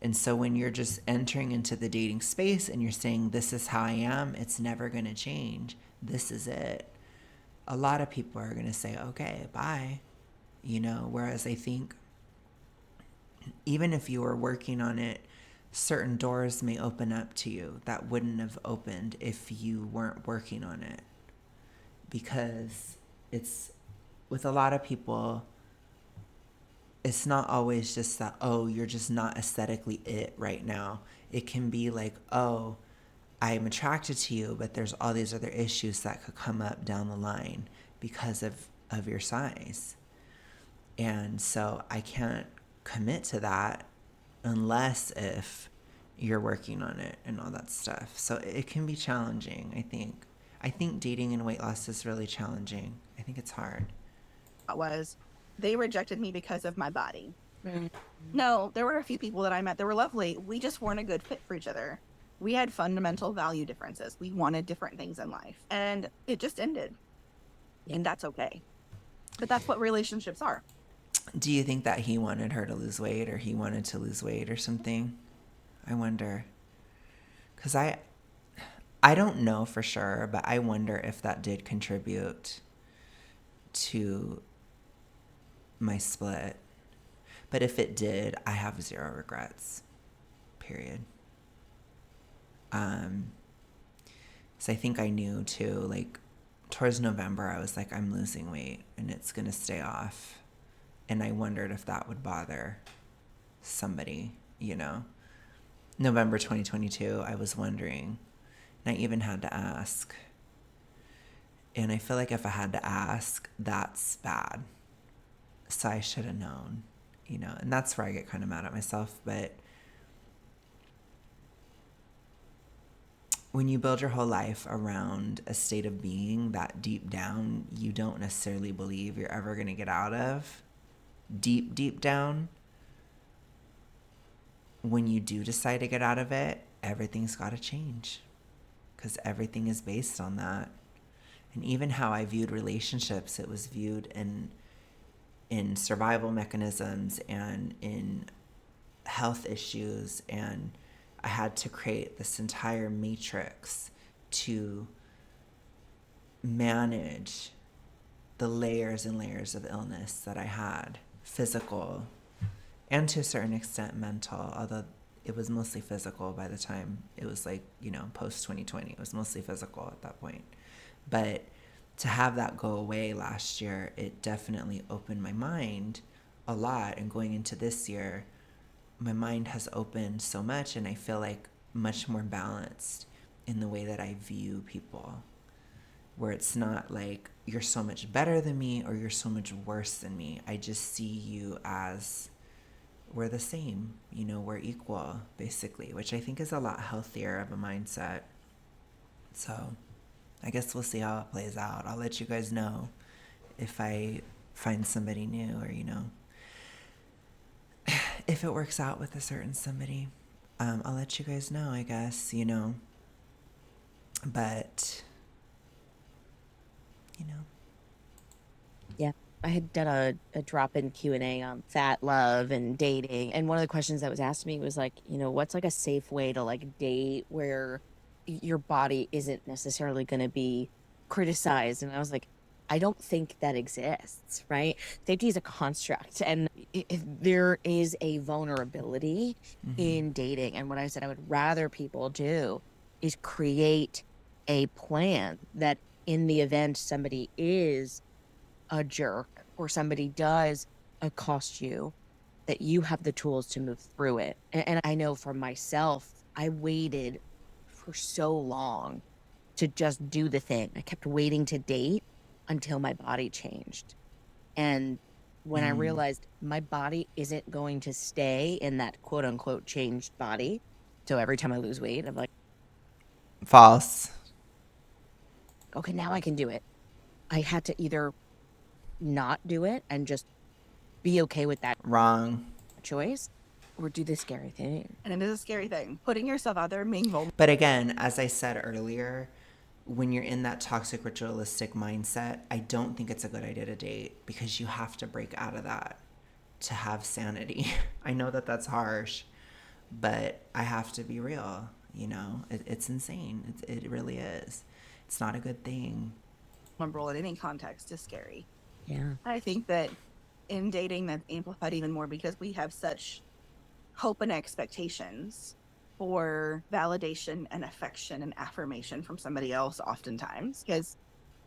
And so when you're just entering into the dating space and you're saying, this is how I am, it's never going to change, this is it, a lot of people are going to say, okay, bye. Whereas I think even if you were working on it, certain doors may open up to you that wouldn't have opened if you weren't working on it. Because it's, with a lot of people, it's not always just that, oh, you're just not aesthetically it right now. It can be like, oh, I'm attracted to you, but there's all these other issues that could come up down the line because of your size. And so I can't commit to that unless if you're working on it and all that stuff. So it can be challenging, I think. I think dating and weight loss is really challenging. I think it's hard. Was they rejected me because of my body. No, there were a few people that I met that were lovely. We just weren't a good fit for each other. We had fundamental value differences. We wanted different things in life. And it just ended. And that's okay. But that's what relationships are. Do you think that he wanted her to lose weight, or he wanted to lose weight or something? I wonder. Because I don't know for sure, but I wonder if that did contribute to my split. But if it did, I have zero regrets. Period. So I think I knew too, like towards November, I was like, I'm losing weight and it's going to stay off. And I wondered if that would bother somebody, November 2022, I was wondering, and I even had to ask. And I feel like if I had to ask, that's bad. So I should have known, and that's where I get kind of mad at myself. But when you build your whole life around a state of being that deep down you don't necessarily believe you're ever going to get out of, deep down, when you do decide to get out of it, everything's got to change, because everything is based on that. And even how I viewed relationships, it was viewed in survival mechanisms and in health issues, and I had to create this entire matrix to manage the layers and layers of illness that I had, physical and to a certain extent mental, although it was mostly physical by the time it was like, post 2020, it was mostly physical at that point. But to have that go away last year, it definitely opened my mind a lot. And going into this year, my mind has opened so much, and I feel like much more balanced in the way that I view people, where it's not like you're so much better than me or you're so much worse than me. I just see you as we're the same, we're equal, basically, which I think is a lot healthier of a mindset. So I guess we'll see how it plays out. I'll let you guys know if I find somebody new, or, if it works out with a certain somebody. I'll let you guys know, I guess, but, Yeah. I had done a drop-in Q&A on fat love and dating. And one of the questions that was asked me was like, what's like a safe way to like date where your body isn't necessarily going to be criticized? And I was like, I don't think that exists, right? Safety is a construct, and there is a vulnerability in dating. And what I said I would rather people do is create a plan that in the event somebody is a jerk or somebody does accost you, that you have the tools to move through it. And I know for myself, I waited for so long to just do the thing. I kept waiting to date until my body changed. And when I realized my body isn't going to stay in that quote unquote changed body. So every time I lose weight, I'm like, False. okay, now I can do it. I had to either not do it and just be okay with that Wrong. choice or do the scary thing. And it is a scary thing. Putting yourself out there and being vulnerable. But again, as I said earlier, when you're in that toxic ritualistic mindset, I don't think it's a good idea to date because you have to break out of that to have sanity. I know that that's harsh, but I have to be real. You know, it's insane. It really is. It's not a good thing. Vulnerable in any context is scary. Yeah. I think that in dating, that's amplified even more because we have such hope and expectations for validation and affection and affirmation from somebody else oftentimes, because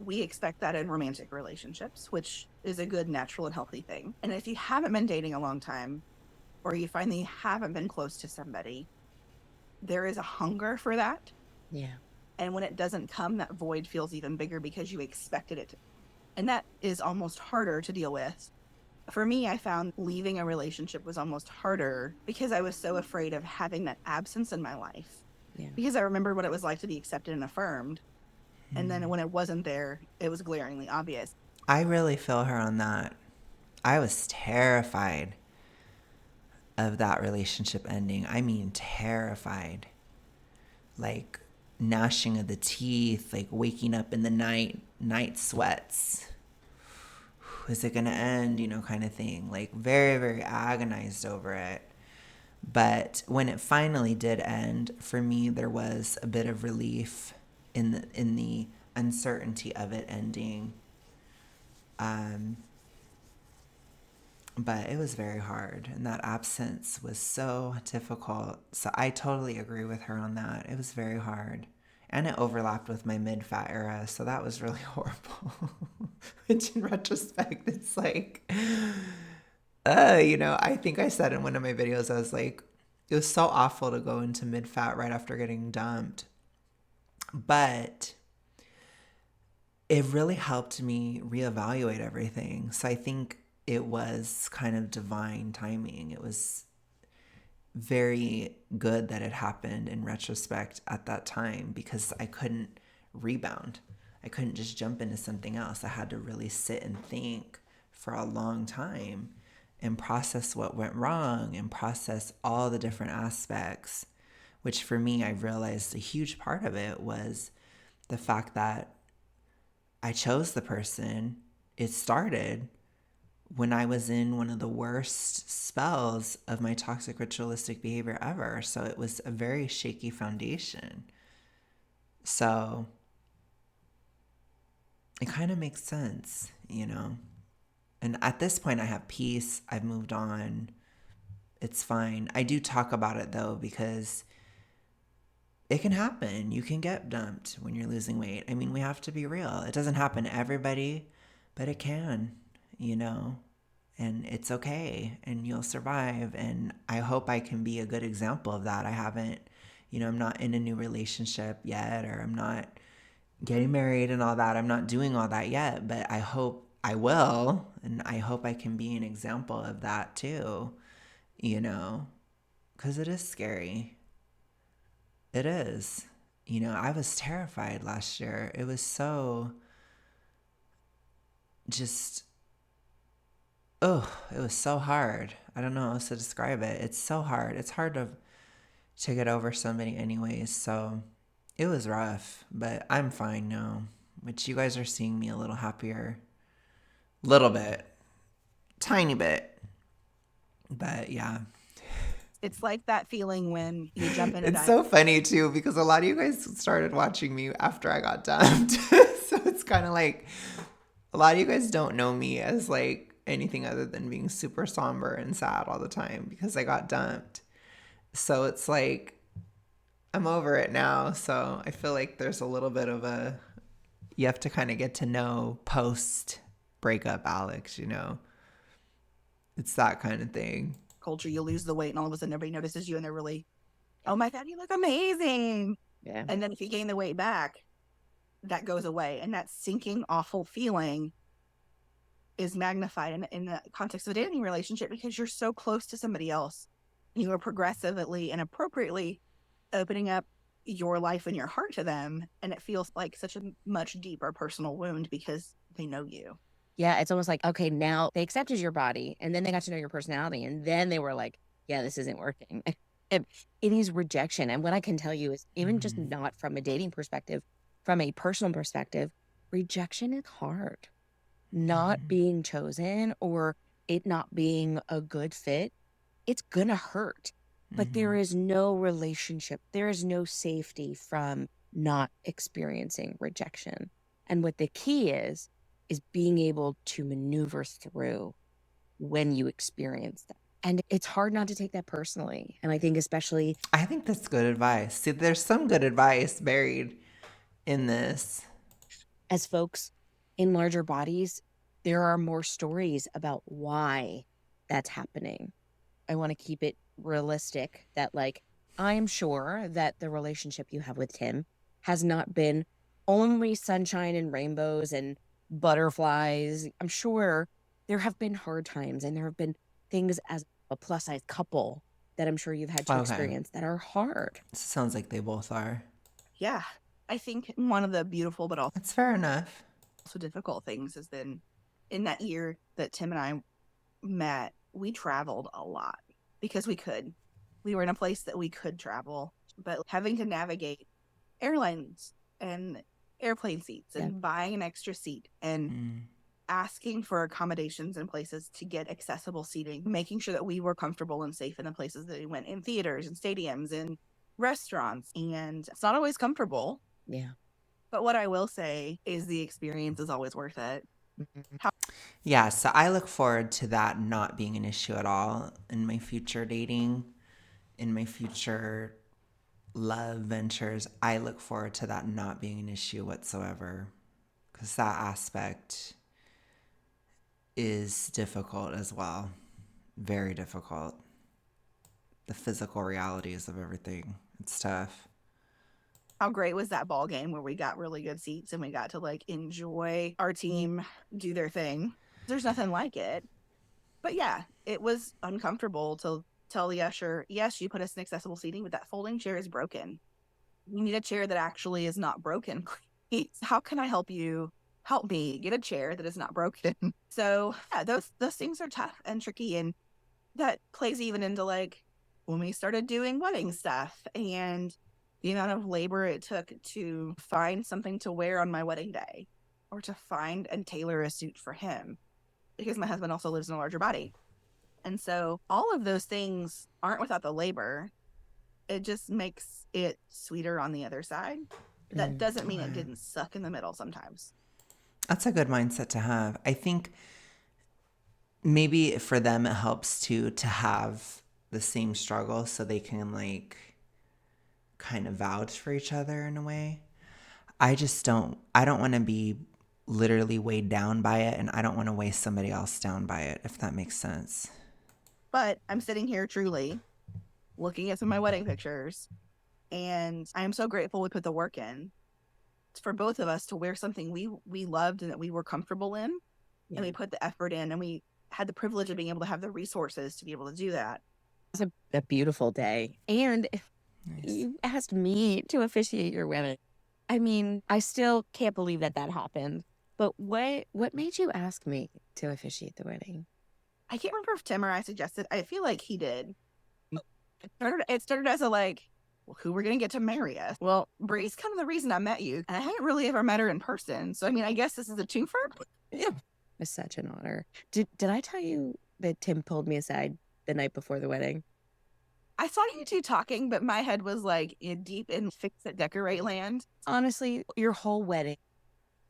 we expect that in romantic relationships, which is a good, natural, and healthy thing. And if you haven't been dating a long time, or you find that you haven't been close to somebody, there is a hunger for that. Yeah. And when it doesn't come, that void feels even bigger because you expected it to. And that is almost harder to deal with. For me, I found leaving a relationship was almost harder because I was so afraid of having that absence in my life. Yeah. Because I remembered what it was like to be accepted and affirmed. And then when it wasn't there, it was glaringly obvious. I really feel her on that. I was terrified of that relationship ending. I mean, terrified. Like gnashing of the teeth, like waking up in the night sweats. Is it going to end? You know, kind of thing. Like very, very agonized over it. But when it finally did end, for me, there was a bit of relief in the uncertainty of it ending. But it was very hard, and that absence was so difficult. So I totally agree with her on that. It was very hard. And it overlapped with my mid-fat era, so that was really horrible. Which in retrospect, it's like, you know, I think I said in one of my videos, I was like, it was so awful to go into mid-fat right after getting dumped. But it really helped me reevaluate everything. So I think it was kind of divine timing. It was very good that it happened in retrospect at that time because I couldn't rebound. I couldn't just jump into something else. I had to really sit and think for a long time and process what went wrong and process all the different aspects, which for me, I realized a huge part of it was the fact that I chose the person. It started when I was in one of the worst spells of my toxic ritualistic behavior ever. So it was a very shaky foundation. So it kind of makes sense, you know. And at this point, I have peace. I've moved on. It's fine. I do talk about it, though, because it can happen. You can get dumped when you're losing weight. I mean, we have to be real. It doesn't happen to everybody, but it can, you know, and it's okay and you'll survive. And I hope I can be a good example of that. I haven't, you know, I'm not in a new relationship yet, or I'm not getting married and all that. I'm not doing all that yet, but I hope I will. And I hope I can be an example of that too, you know, because it is scary. It is. You know, I was terrified last year. It was so just, it was so hard. I don't know how else to describe it. It's so hard. It's hard to get over somebody anyways. So it was rough, but I'm fine now, which you guys are seeing me a little happier. Little bit. Tiny bit. But yeah. It's like that feeling when you jump in a It's so funny too, because a lot of you guys started watching me after I got dumped. So it's kind of like, A lot of you guys don't know me as like anything other than being super somber and sad all the time because I got dumped. So it's like I'm over it now. So I feel like there's a little bit of a, you have to kind of get to know post breakup Alex, you know? It's that kind of thing. Culture, you lose the weight and all of a sudden everybody notices you and they're really, oh my God, you look amazing. Yeah. And then if you gain the weight back, that goes away. And that sinking, awful feeling is magnified in the context of a dating relationship because you're so close to somebody else. You are progressively and appropriately opening up your life and your heart to them. And it feels like such a much deeper personal wound because they know you. Yeah, it's almost like, okay, now they accepted your body and then they got to know your personality. And then they were like, yeah, this isn't working. It is rejection. And what I can tell you is even just not from a dating perspective, from a personal perspective, rejection is hard. Not being chosen or it not being a good fit, it's gonna hurt. But there is no relationship, there is no safety from not experiencing rejection. And what the key is being able to maneuver through when you experience that. And it's hard not to take that personally. And I think especially, I think that's good advice. See, there's some good advice buried in this. as folks in larger bodies, there are more stories about why that's happening. I want to keep it realistic that, like, I'm sure that the relationship you have with Tim has not been only sunshine and rainbows and butterflies. I'm sure there have been hard times and there have been things as a plus size couple that I'm sure you've had to Okay. experience that are hard. Sounds like they both are. Yeah. I think one of the beautiful but also That's fair enough. difficult things has been in that year that Tim and I met, we traveled a lot because we could. We were in a place that we could travel, but having to navigate airlines and airplane seats and buying an extra seat and asking for accommodations in places to get accessible seating, making sure that we were comfortable and safe in the places that we went, in theaters and stadiums and restaurants. And it's not always comfortable. Yeah. But what I will say is the experience is always worth it. Yeah, so I look forward to that not being an issue at all in my future dating, in my future love ventures. I look forward to that not being an issue whatsoever because that aspect is difficult as well. Very difficult. The physical realities of everything. It's tough. How great was that ball game where we got really good seats and we got to like enjoy our team do their thing? There's nothing like it. But yeah, it was uncomfortable to tell the usher, yes, you put us in accessible seating, but that folding chair is broken. We need a chair that actually is not broken. Please. How can I help you? Help me get a chair that is not broken. So yeah, those things are tough and tricky. And that plays even into like when we started doing wedding stuff and the amount of labor it took to find something to wear on my wedding day or to find and tailor a suit for him because my husband also lives in a larger body. And so all of those things aren't without the labor. It just makes it sweeter on the other side. That doesn't mean it didn't suck in the middle sometimes. That's a good mindset to have. I think maybe for them it helps to have the same struggle so they can like kind of vouch for each other in a way. I don't want to be literally weighed down by it, and I don't want to weigh somebody else down by it, if that makes sense. But I'm sitting here truly looking at some of my wedding pictures, and I am so grateful we put the work in. It's for both of us to wear something we loved and that we were comfortable in, and we put the effort in, and we had the privilege of being able to have the resources to be able to do that. It was a beautiful day. And Nice. you asked me to officiate your wedding. I mean, I still can't believe that happened. But what made you ask me to officiate the wedding? I can't remember if Tim or I suggested. I feel like he did. It started as a like, well, who we're going to get to marry us? Well, Bree's kind of the reason I met you. And I hadn't really ever met her in person. So, I mean, I guess this is a twofer. Yeah. It's such an honor. Did I tell you that Tim pulled me aside the night before the wedding? I saw you two talking, but my head was like deep in fix it, decorate land. Honestly, your whole wedding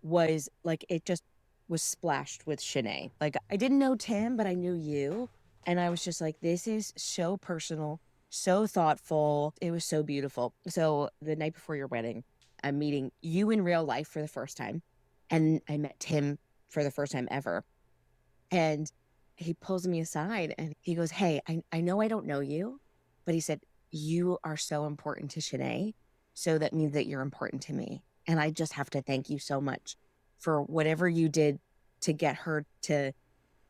was like, it just was splashed with Shanae. Like, I didn't know Tim, but I knew you. And I was just like, this is so personal, so thoughtful. It was so beautiful. So the night before your wedding, I'm meeting you in real life for the first time. And I met Tim for the first time ever. And he pulls me aside and he goes, hey, I know I don't know you, but he said, you are so important to Shanae. So that means that you're important to me. And I just have to thank you so much for whatever you did to get her to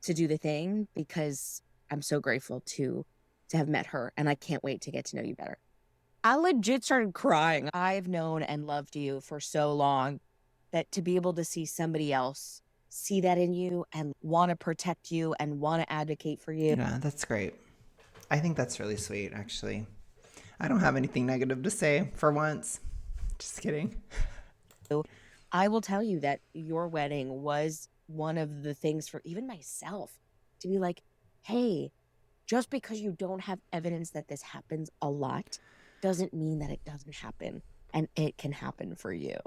do the thing, because I'm so grateful to have met her and I can't wait to get to know you better. I legit started crying. I've known and loved you for so long that to be able to see somebody else see that in you and want to protect you and want to advocate for you. Yeah, that's great. I think that's really sweet, actually. I don't have anything negative to say for once. Just kidding. I will tell you that your wedding was one of the things for even myself to be like, hey, just because you don't have evidence that this happens a lot doesn't mean that it doesn't happen, and it can happen for you.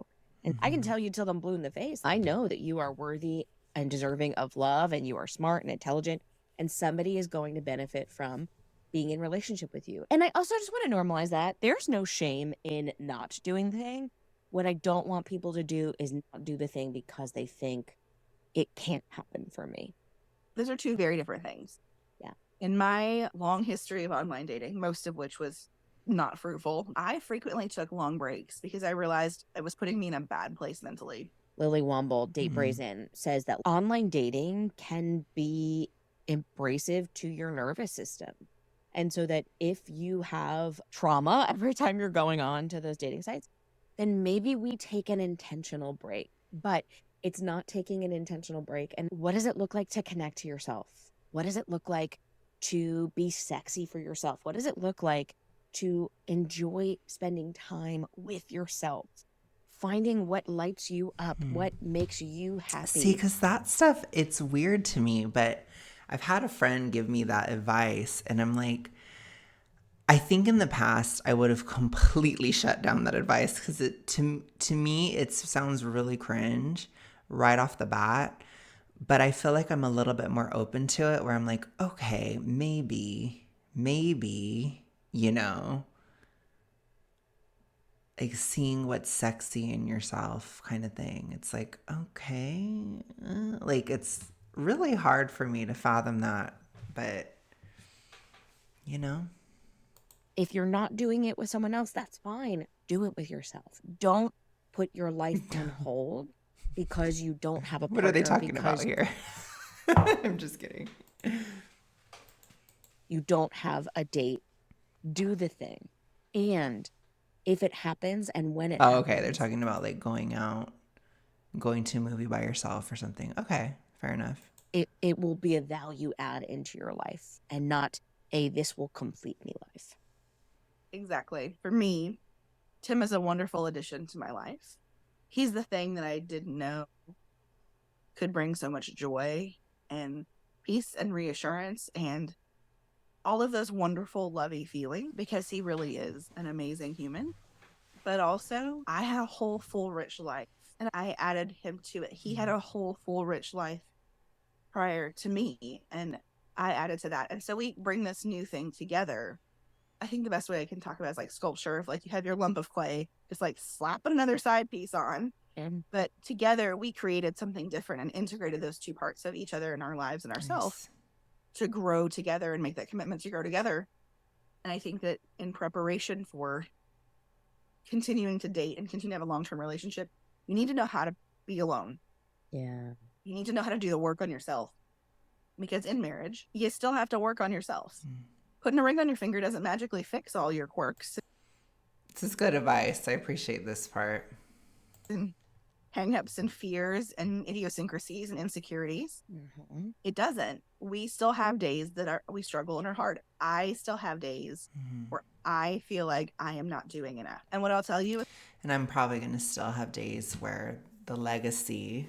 And I can tell you till I'm blue in the face. I know that you are worthy and deserving of love, and you are smart and intelligent, and somebody is going to benefit from being in relationship with you. And I also just want to normalize that there's no shame in not doing the thing. What I don't want people to do is not do the thing because they think it can't happen for me. Those are two very different things. Yeah. In my long history of online dating, most of which was not fruitful, I frequently took long breaks because I realized it was putting me in a bad place mentally. Lily Womble, Date Brazen, says that online dating can be abrasive to your nervous system. And so that if you have trauma every time you're going on to those dating sites, then maybe we take an intentional break. But it's not taking an intentional break. And what does it look like to connect to yourself? What does it look like to be sexy for yourself? What does it look like to enjoy spending time with yourself? Finding what lights you up, what makes you happy. See, because that stuff, it's weird to me, but I've had a friend give me that advice, and I'm like, I think in the past I would have completely shut down that advice because to me it sounds really cringe right off the bat. But I feel like I'm a little bit more open to it where I'm like, okay, maybe, you know, like seeing what's sexy in yourself kind of thing. It's like, okay, like it's really hard for me to fathom that, but you know. If you're not doing it with someone else, that's fine. Do it with yourself. Don't put your life on hold because you don't have a partner. What are they talking about here? I'm just kidding. You don't have a date. Do the thing. And if it happens and when it happens. Okay. They're talking about like going out, going to a movie by yourself or something. Okay. Fair enough. It will be a value add into your life and not this will complete me life. Exactly. For me, Tim is a wonderful addition to my life. He's the thing that I didn't know could bring so much joy and peace and reassurance and all of those wonderful, lovey feelings, because he really is an amazing human. But also, I had a whole, full, rich life, and I added him to it. He had a whole, full, rich life prior to me, and I added to that. And so we bring this new thing together. I think the best way I can talk about it is like sculpture. If like you have your lump of clay, just like slapping another side piece on. But together we created something different and integrated those two parts of each other in our lives and ourselves to grow together and make that commitment to grow together. And I think that in preparation for continuing to date and continue to have a long-term relationship, you need to know how to be alone. Yeah. You need to know how to do the work on yourself. Because in marriage, you still have to work on yourself. Putting a ring on your finger doesn't magically fix all your quirks. This is good advice. I appreciate this part. And hang-ups and fears and idiosyncrasies and insecurities. Mm-hmm. It doesn't. We still have days that we struggle and are hard. I still have days where I feel like I am not doing enough. And what I'll tell you, and I'm probably going to still have days where the legacy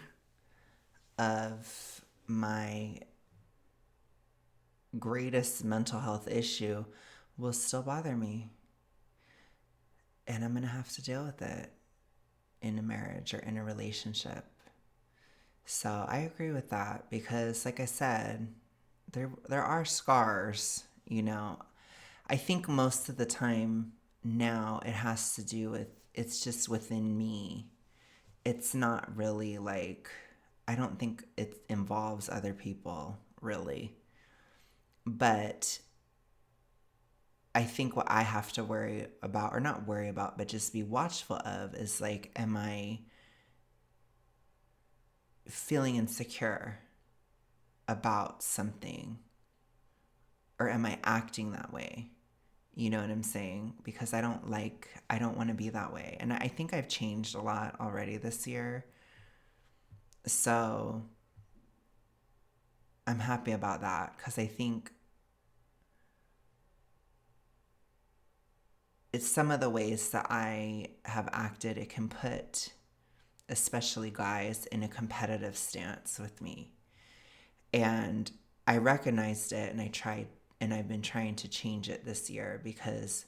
of my greatest mental health issue will still bother me. And I'm going to have to deal with it in a marriage or in a relationship. So I agree with that because, like I said, there are scars, you know. I think most of the time now it has to do with it's just within me. It's not really like I don't think it involves other people really. But I think what I have to worry about, or not worry about, but just be watchful of is like, am I feeling insecure about something? Or am I acting that way? You know what I'm saying? Because I don't want to be that way. And I think I've changed a lot already this year. So I'm happy about that because I think it's some of the ways that I have acted, it can put especially guys in a competitive stance with me. And I recognized it and I tried and I've been trying to change it this year because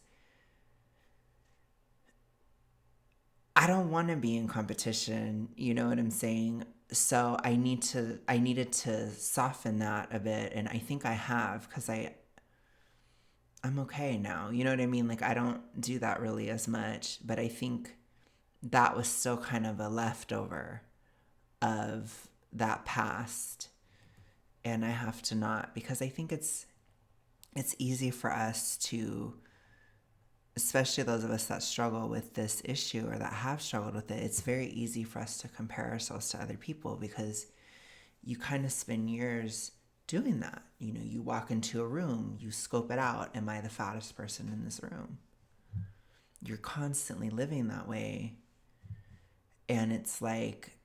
I don't want to be in competition, you know what I'm saying? So I needed to soften that a bit and I think I have cuz I'm okay now. You know what I mean? Like I don't do that really as much, but I think that was still kind of a leftover of that past and I have to not because I think it's easy for us to, especially those of us that struggle with this issue or that have struggled with it, it's very easy for us to compare ourselves to other people because you kind of spend years doing that. You know, you walk into a room, you scope it out. Am I the fattest person in this room? You're constantly living that way. And it's like,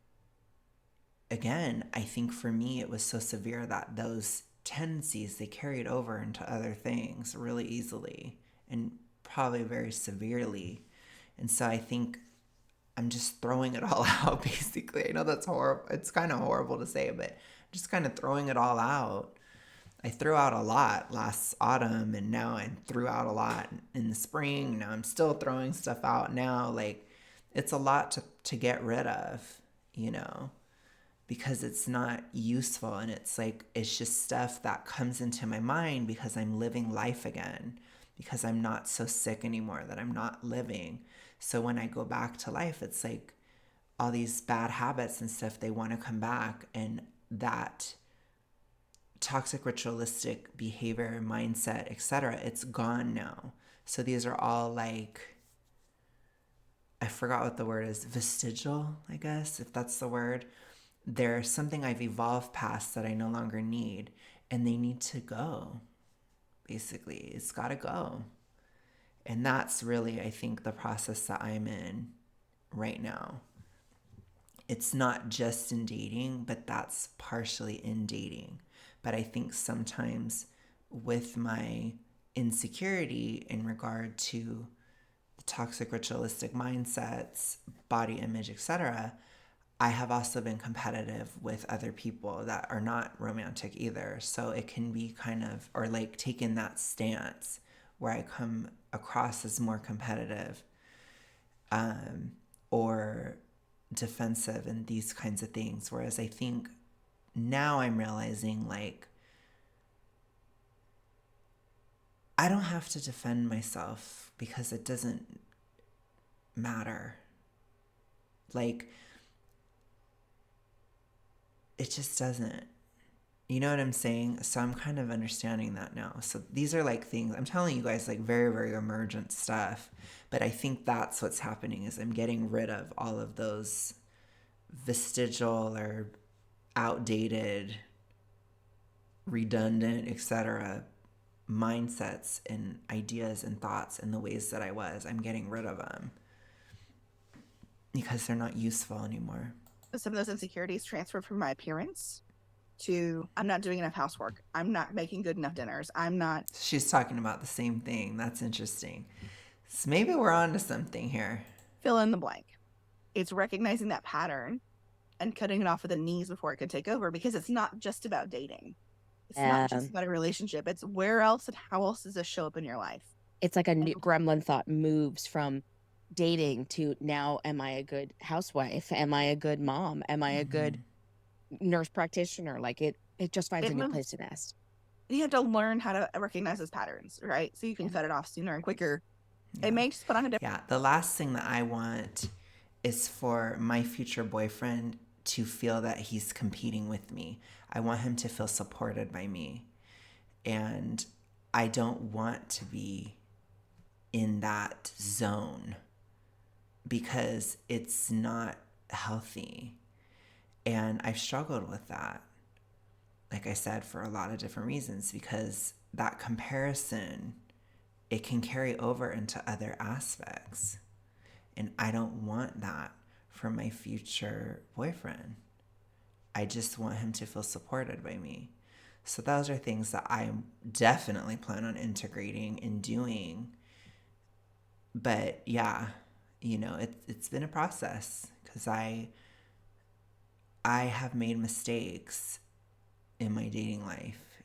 again, I think for me, it was so severe that those tendencies, they carried over into other things really easily and probably very severely. And so I think I'm just throwing it all out basically. I know that's horrible. It's kind of horrible to say, but just kind of throwing it all out. I threw out a lot last autumn and now I threw out a lot in the spring. Now I'm still throwing stuff out now. Like it's a lot to get rid of, you know, because it's not useful and it's like it's just stuff that comes into my mind because I'm living life again, because I'm not so sick anymore that I'm not living. So when I go back to life, it's like all these bad habits and stuff, they want to come back, and that toxic ritualistic behavior, mindset, etc., it's gone now. So these are all like, I forgot what the word is, vestigial, I guess, if that's the word. There's something I've evolved past that I no longer need, and they need to go. Basically, it's got to go. And that's really, I think, the process that I'm in right now. It's not just in dating, but that's partially in dating. But I think sometimes with my insecurity in regard to the toxic ritualistic mindsets, body image, etc., I have also been competitive with other people that are not romantic either. So it can be kind of, or like taking that stance where I come across as more competitive or defensive and these kinds of things. Whereas I think now I'm realizing like, I don't have to defend myself because it doesn't matter. Like, it just doesn't. You know what I'm saying? So I'm kind of understanding that now. So these are like things, I'm telling you guys like very, very emergent stuff. But I think that's what's happening is I'm getting rid of all of those vestigial or outdated, redundant, etc. mindsets and ideas and thoughts and the ways that I was. I'm getting rid of them because they're not useful anymore. Some of those insecurities transferred from my appearance to I'm not doing enough housework. I'm not making good enough dinners. I'm not. She's talking about the same thing. That's interesting. So maybe we're on to something here. Fill in the blank. It's recognizing that pattern and cutting it off at the knees before it could take over, because it's not just about dating. It's not just about a relationship. It's where else and how else does this show up in your life? It's like a new gremlin thought moves from dating to now, am I a good housewife? Am I a good mom? Am I a good nurse practitioner. Like it just finds It a new moves. place to nest. You have to learn how to recognize those patterns, right? So you can cut it off sooner and quicker. Yeah. It may just put on a different. Yeah. The last thing that I want is for my future boyfriend to feel that he's competing with me. I want him to feel supported by me. And I don't want to be in that zone because it's not healthy. And I've struggled with that, like I said, for a lot of different reasons, because that comparison, it can carry over into other aspects. And I don't want that for my future boyfriend. I just want him to feel supported by me. So those are things that I definitely plan on integrating and doing. But yeah, it's been a process because I have made mistakes in my dating life.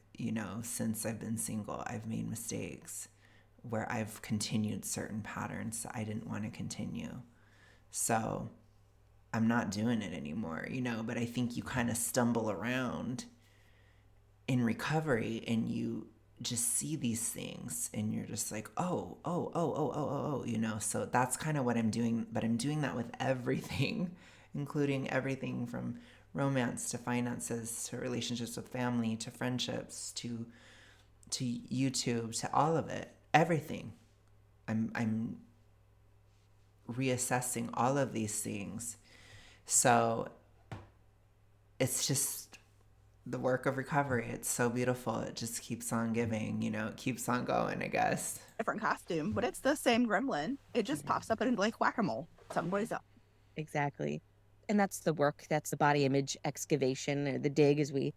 Since I've been single, I've made mistakes where I've continued certain patterns that I didn't want to continue. So I'm not doing it anymore, but I think you kind of stumble around in recovery and you just see these things and you're just like, so that's kind of what I'm doing. But I'm doing that with everything, including everything from romance to finances to relationships with family to friendships to YouTube to all of it, everything. I'm reassessing all of these things. So it's just the work of recovery. It's so beautiful. It just keeps on giving, it keeps on going, I guess. Different costume, but it's the same gremlin. It just pops up in like whack-a-mole. Somebody's up. Exactly. And that's the work. That's the body image excavation, or the dig as we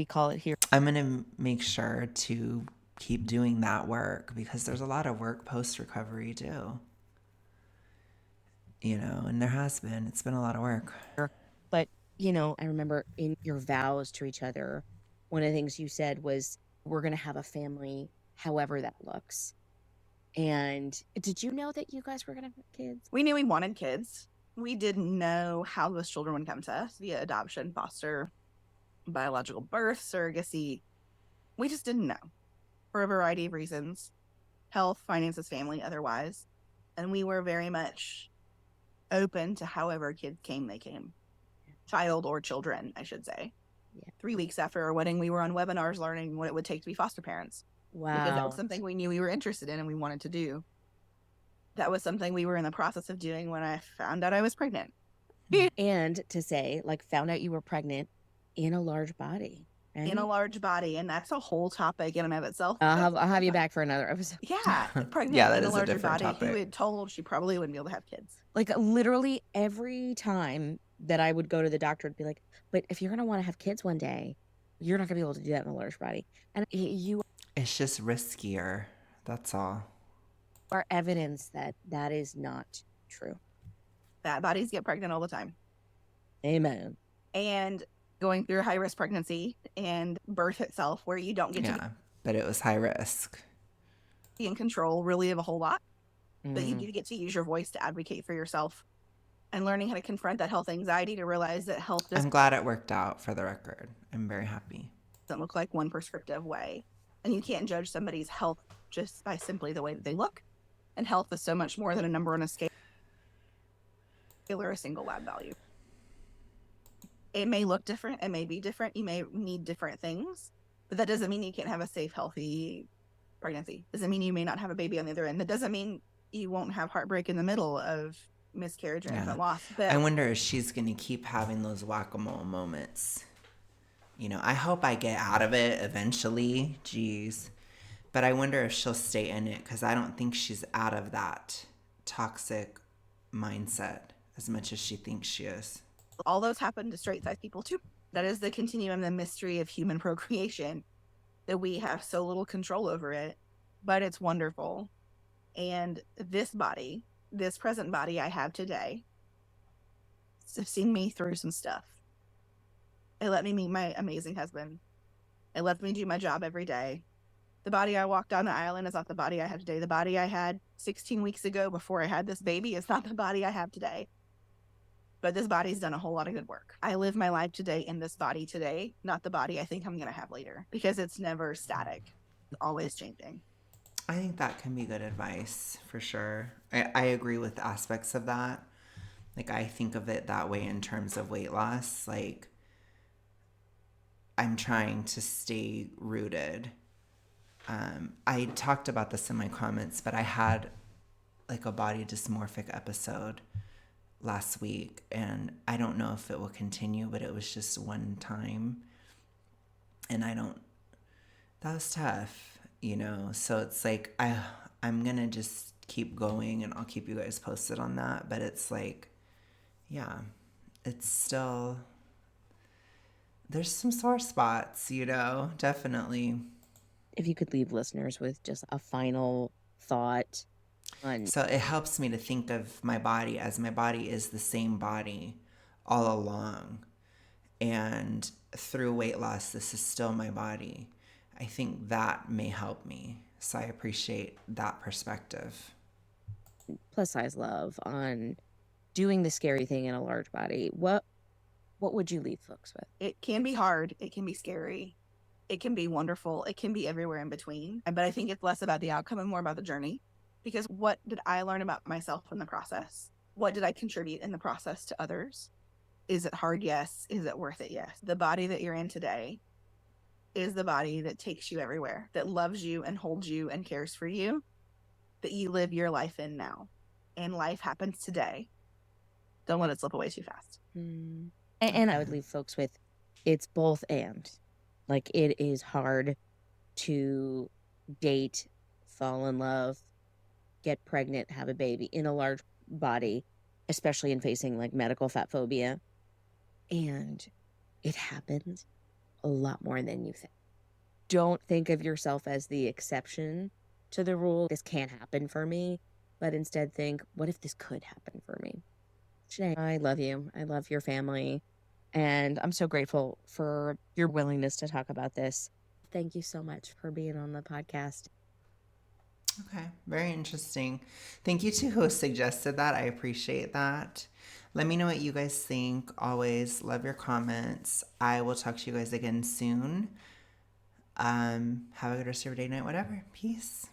call it here. I'm going to make sure to keep doing that work because there's a lot of work post-recovery too. And there has been. It's been a lot of work. But, I remember in your vows to each other, one of the things you said was, we're going to have a family, however that looks. And did you know that you guys were going to have kids? We knew we wanted kids. We didn't know how those children would come to us via adoption, foster, biological birth, surrogacy. We just didn't know for a variety of reasons. Health, finances, family, otherwise. And we were very much open to however kids came, they came. Child or children, I should say. Yeah. 3 weeks after our wedding, we were on webinars learning what it would take to be foster parents. Wow. Because that was something we knew we were interested in and we wanted to do. That was something we were in the process of doing when I found out I was pregnant. And to say, like, found out you were pregnant in a large body. Right? In a large body, and that's a whole topic in and of itself. I'll have you back for another episode. Yeah, pregnant Yeah, that in a is a larger different body. topic. Who had told she probably wouldn't be able to have kids. Like, literally every time that I would go to the doctor, it'd be like, but if you're going to want to have kids one day, you're not going to be able to do that in a large body. And It's just riskier. That's all. Are evidence that that is not true. Fat bodies get pregnant all the time. Amen. And going through a high-risk pregnancy and birth itself, where you don't get to but it was high risk. be in control really of a whole lot. But you do get to use your voice to advocate for yourself. And learning how to confront that health anxiety to realize that health I'm glad it worked out, for the record. I'm very happy. Doesn't look like one prescriptive way. And you can't judge somebody's health just by simply the way that they look. And health is so much more than a number on a scale or a single lab value. It may look different. It may be different. You may need different things. But that doesn't mean you can't have a safe, healthy pregnancy. Doesn't mean you may not have a baby on the other end. That doesn't mean you won't have heartbreak in the middle of miscarriage or infant loss. But I wonder if she's going to keep having those whack-a-mole moments. I hope I get out of it eventually. Jeez. But I wonder if she'll stay in it because I don't think she's out of that toxic mindset as much as she thinks she is. All those happen to straight-size people too. That is the continuum, the mystery of human procreation, that we have so little control over it. But it's wonderful. And this body, this present body I have today, has seen me through some stuff. It let me meet my amazing husband. It lets me do my job every day. The body I walk down the aisle in is not the body I have today. The body I had 16 weeks ago before I had this baby is not the body I have today. but this body's done a whole lot of good work. I live my life today in this body today, not the body I think I'm going to have later, because it's never static. It's always changing. I think that can be good advice for sure. I agree with aspects of that. Like, I think of it that way in terms of weight loss. Like, I'm trying to stay rooted. I talked about this in my comments, but I had like a body dysmorphic episode last week, and I don't know if it will continue, but it was just one time. And that was tough, you know? So it's like, I'm going to just keep going, and I'll keep you guys posted on that. But it's like, yeah, it's still, there's some sore spots, you know, definitely. If you could leave listeners with just a final thought on. So it helps me to think of my body as my body is the same body all along. And through weight loss, this is still my body. I think that may help me. So I appreciate that perspective. Plus size love on doing the scary thing in a large body. What would you leave folks with? It can be hard. It can be scary. It can be wonderful. It can be everywhere in between. But I think it's less about the outcome and more about the journey. Because what did I learn about myself in the process? What did I contribute in the process to others? Is it hard? Yes. Is it worth it? Yes. The body that you're in today is the body that takes you everywhere, that loves you and holds you and cares for you, that you live your life in now. And life happens today. Don't let it slip away too fast. And I would leave folks with, it's both and. Like, it is hard to date, fall in love, get pregnant, have a baby in a large body, especially in facing like medical fat phobia. And it happens a lot more than you think. Don't think of yourself as the exception to the rule. This can't happen for me, but instead think, what if this could happen for me? Shanae, I love you. I love your family. And I'm so grateful for your willingness to talk about this. Thank you so much for being on the podcast. Okay, very interesting. Thank you to who suggested that. I appreciate that. Let me know what you guys think. Always love your comments. I will talk to you guys again soon. Have a good rest of your day, night, whatever. Peace.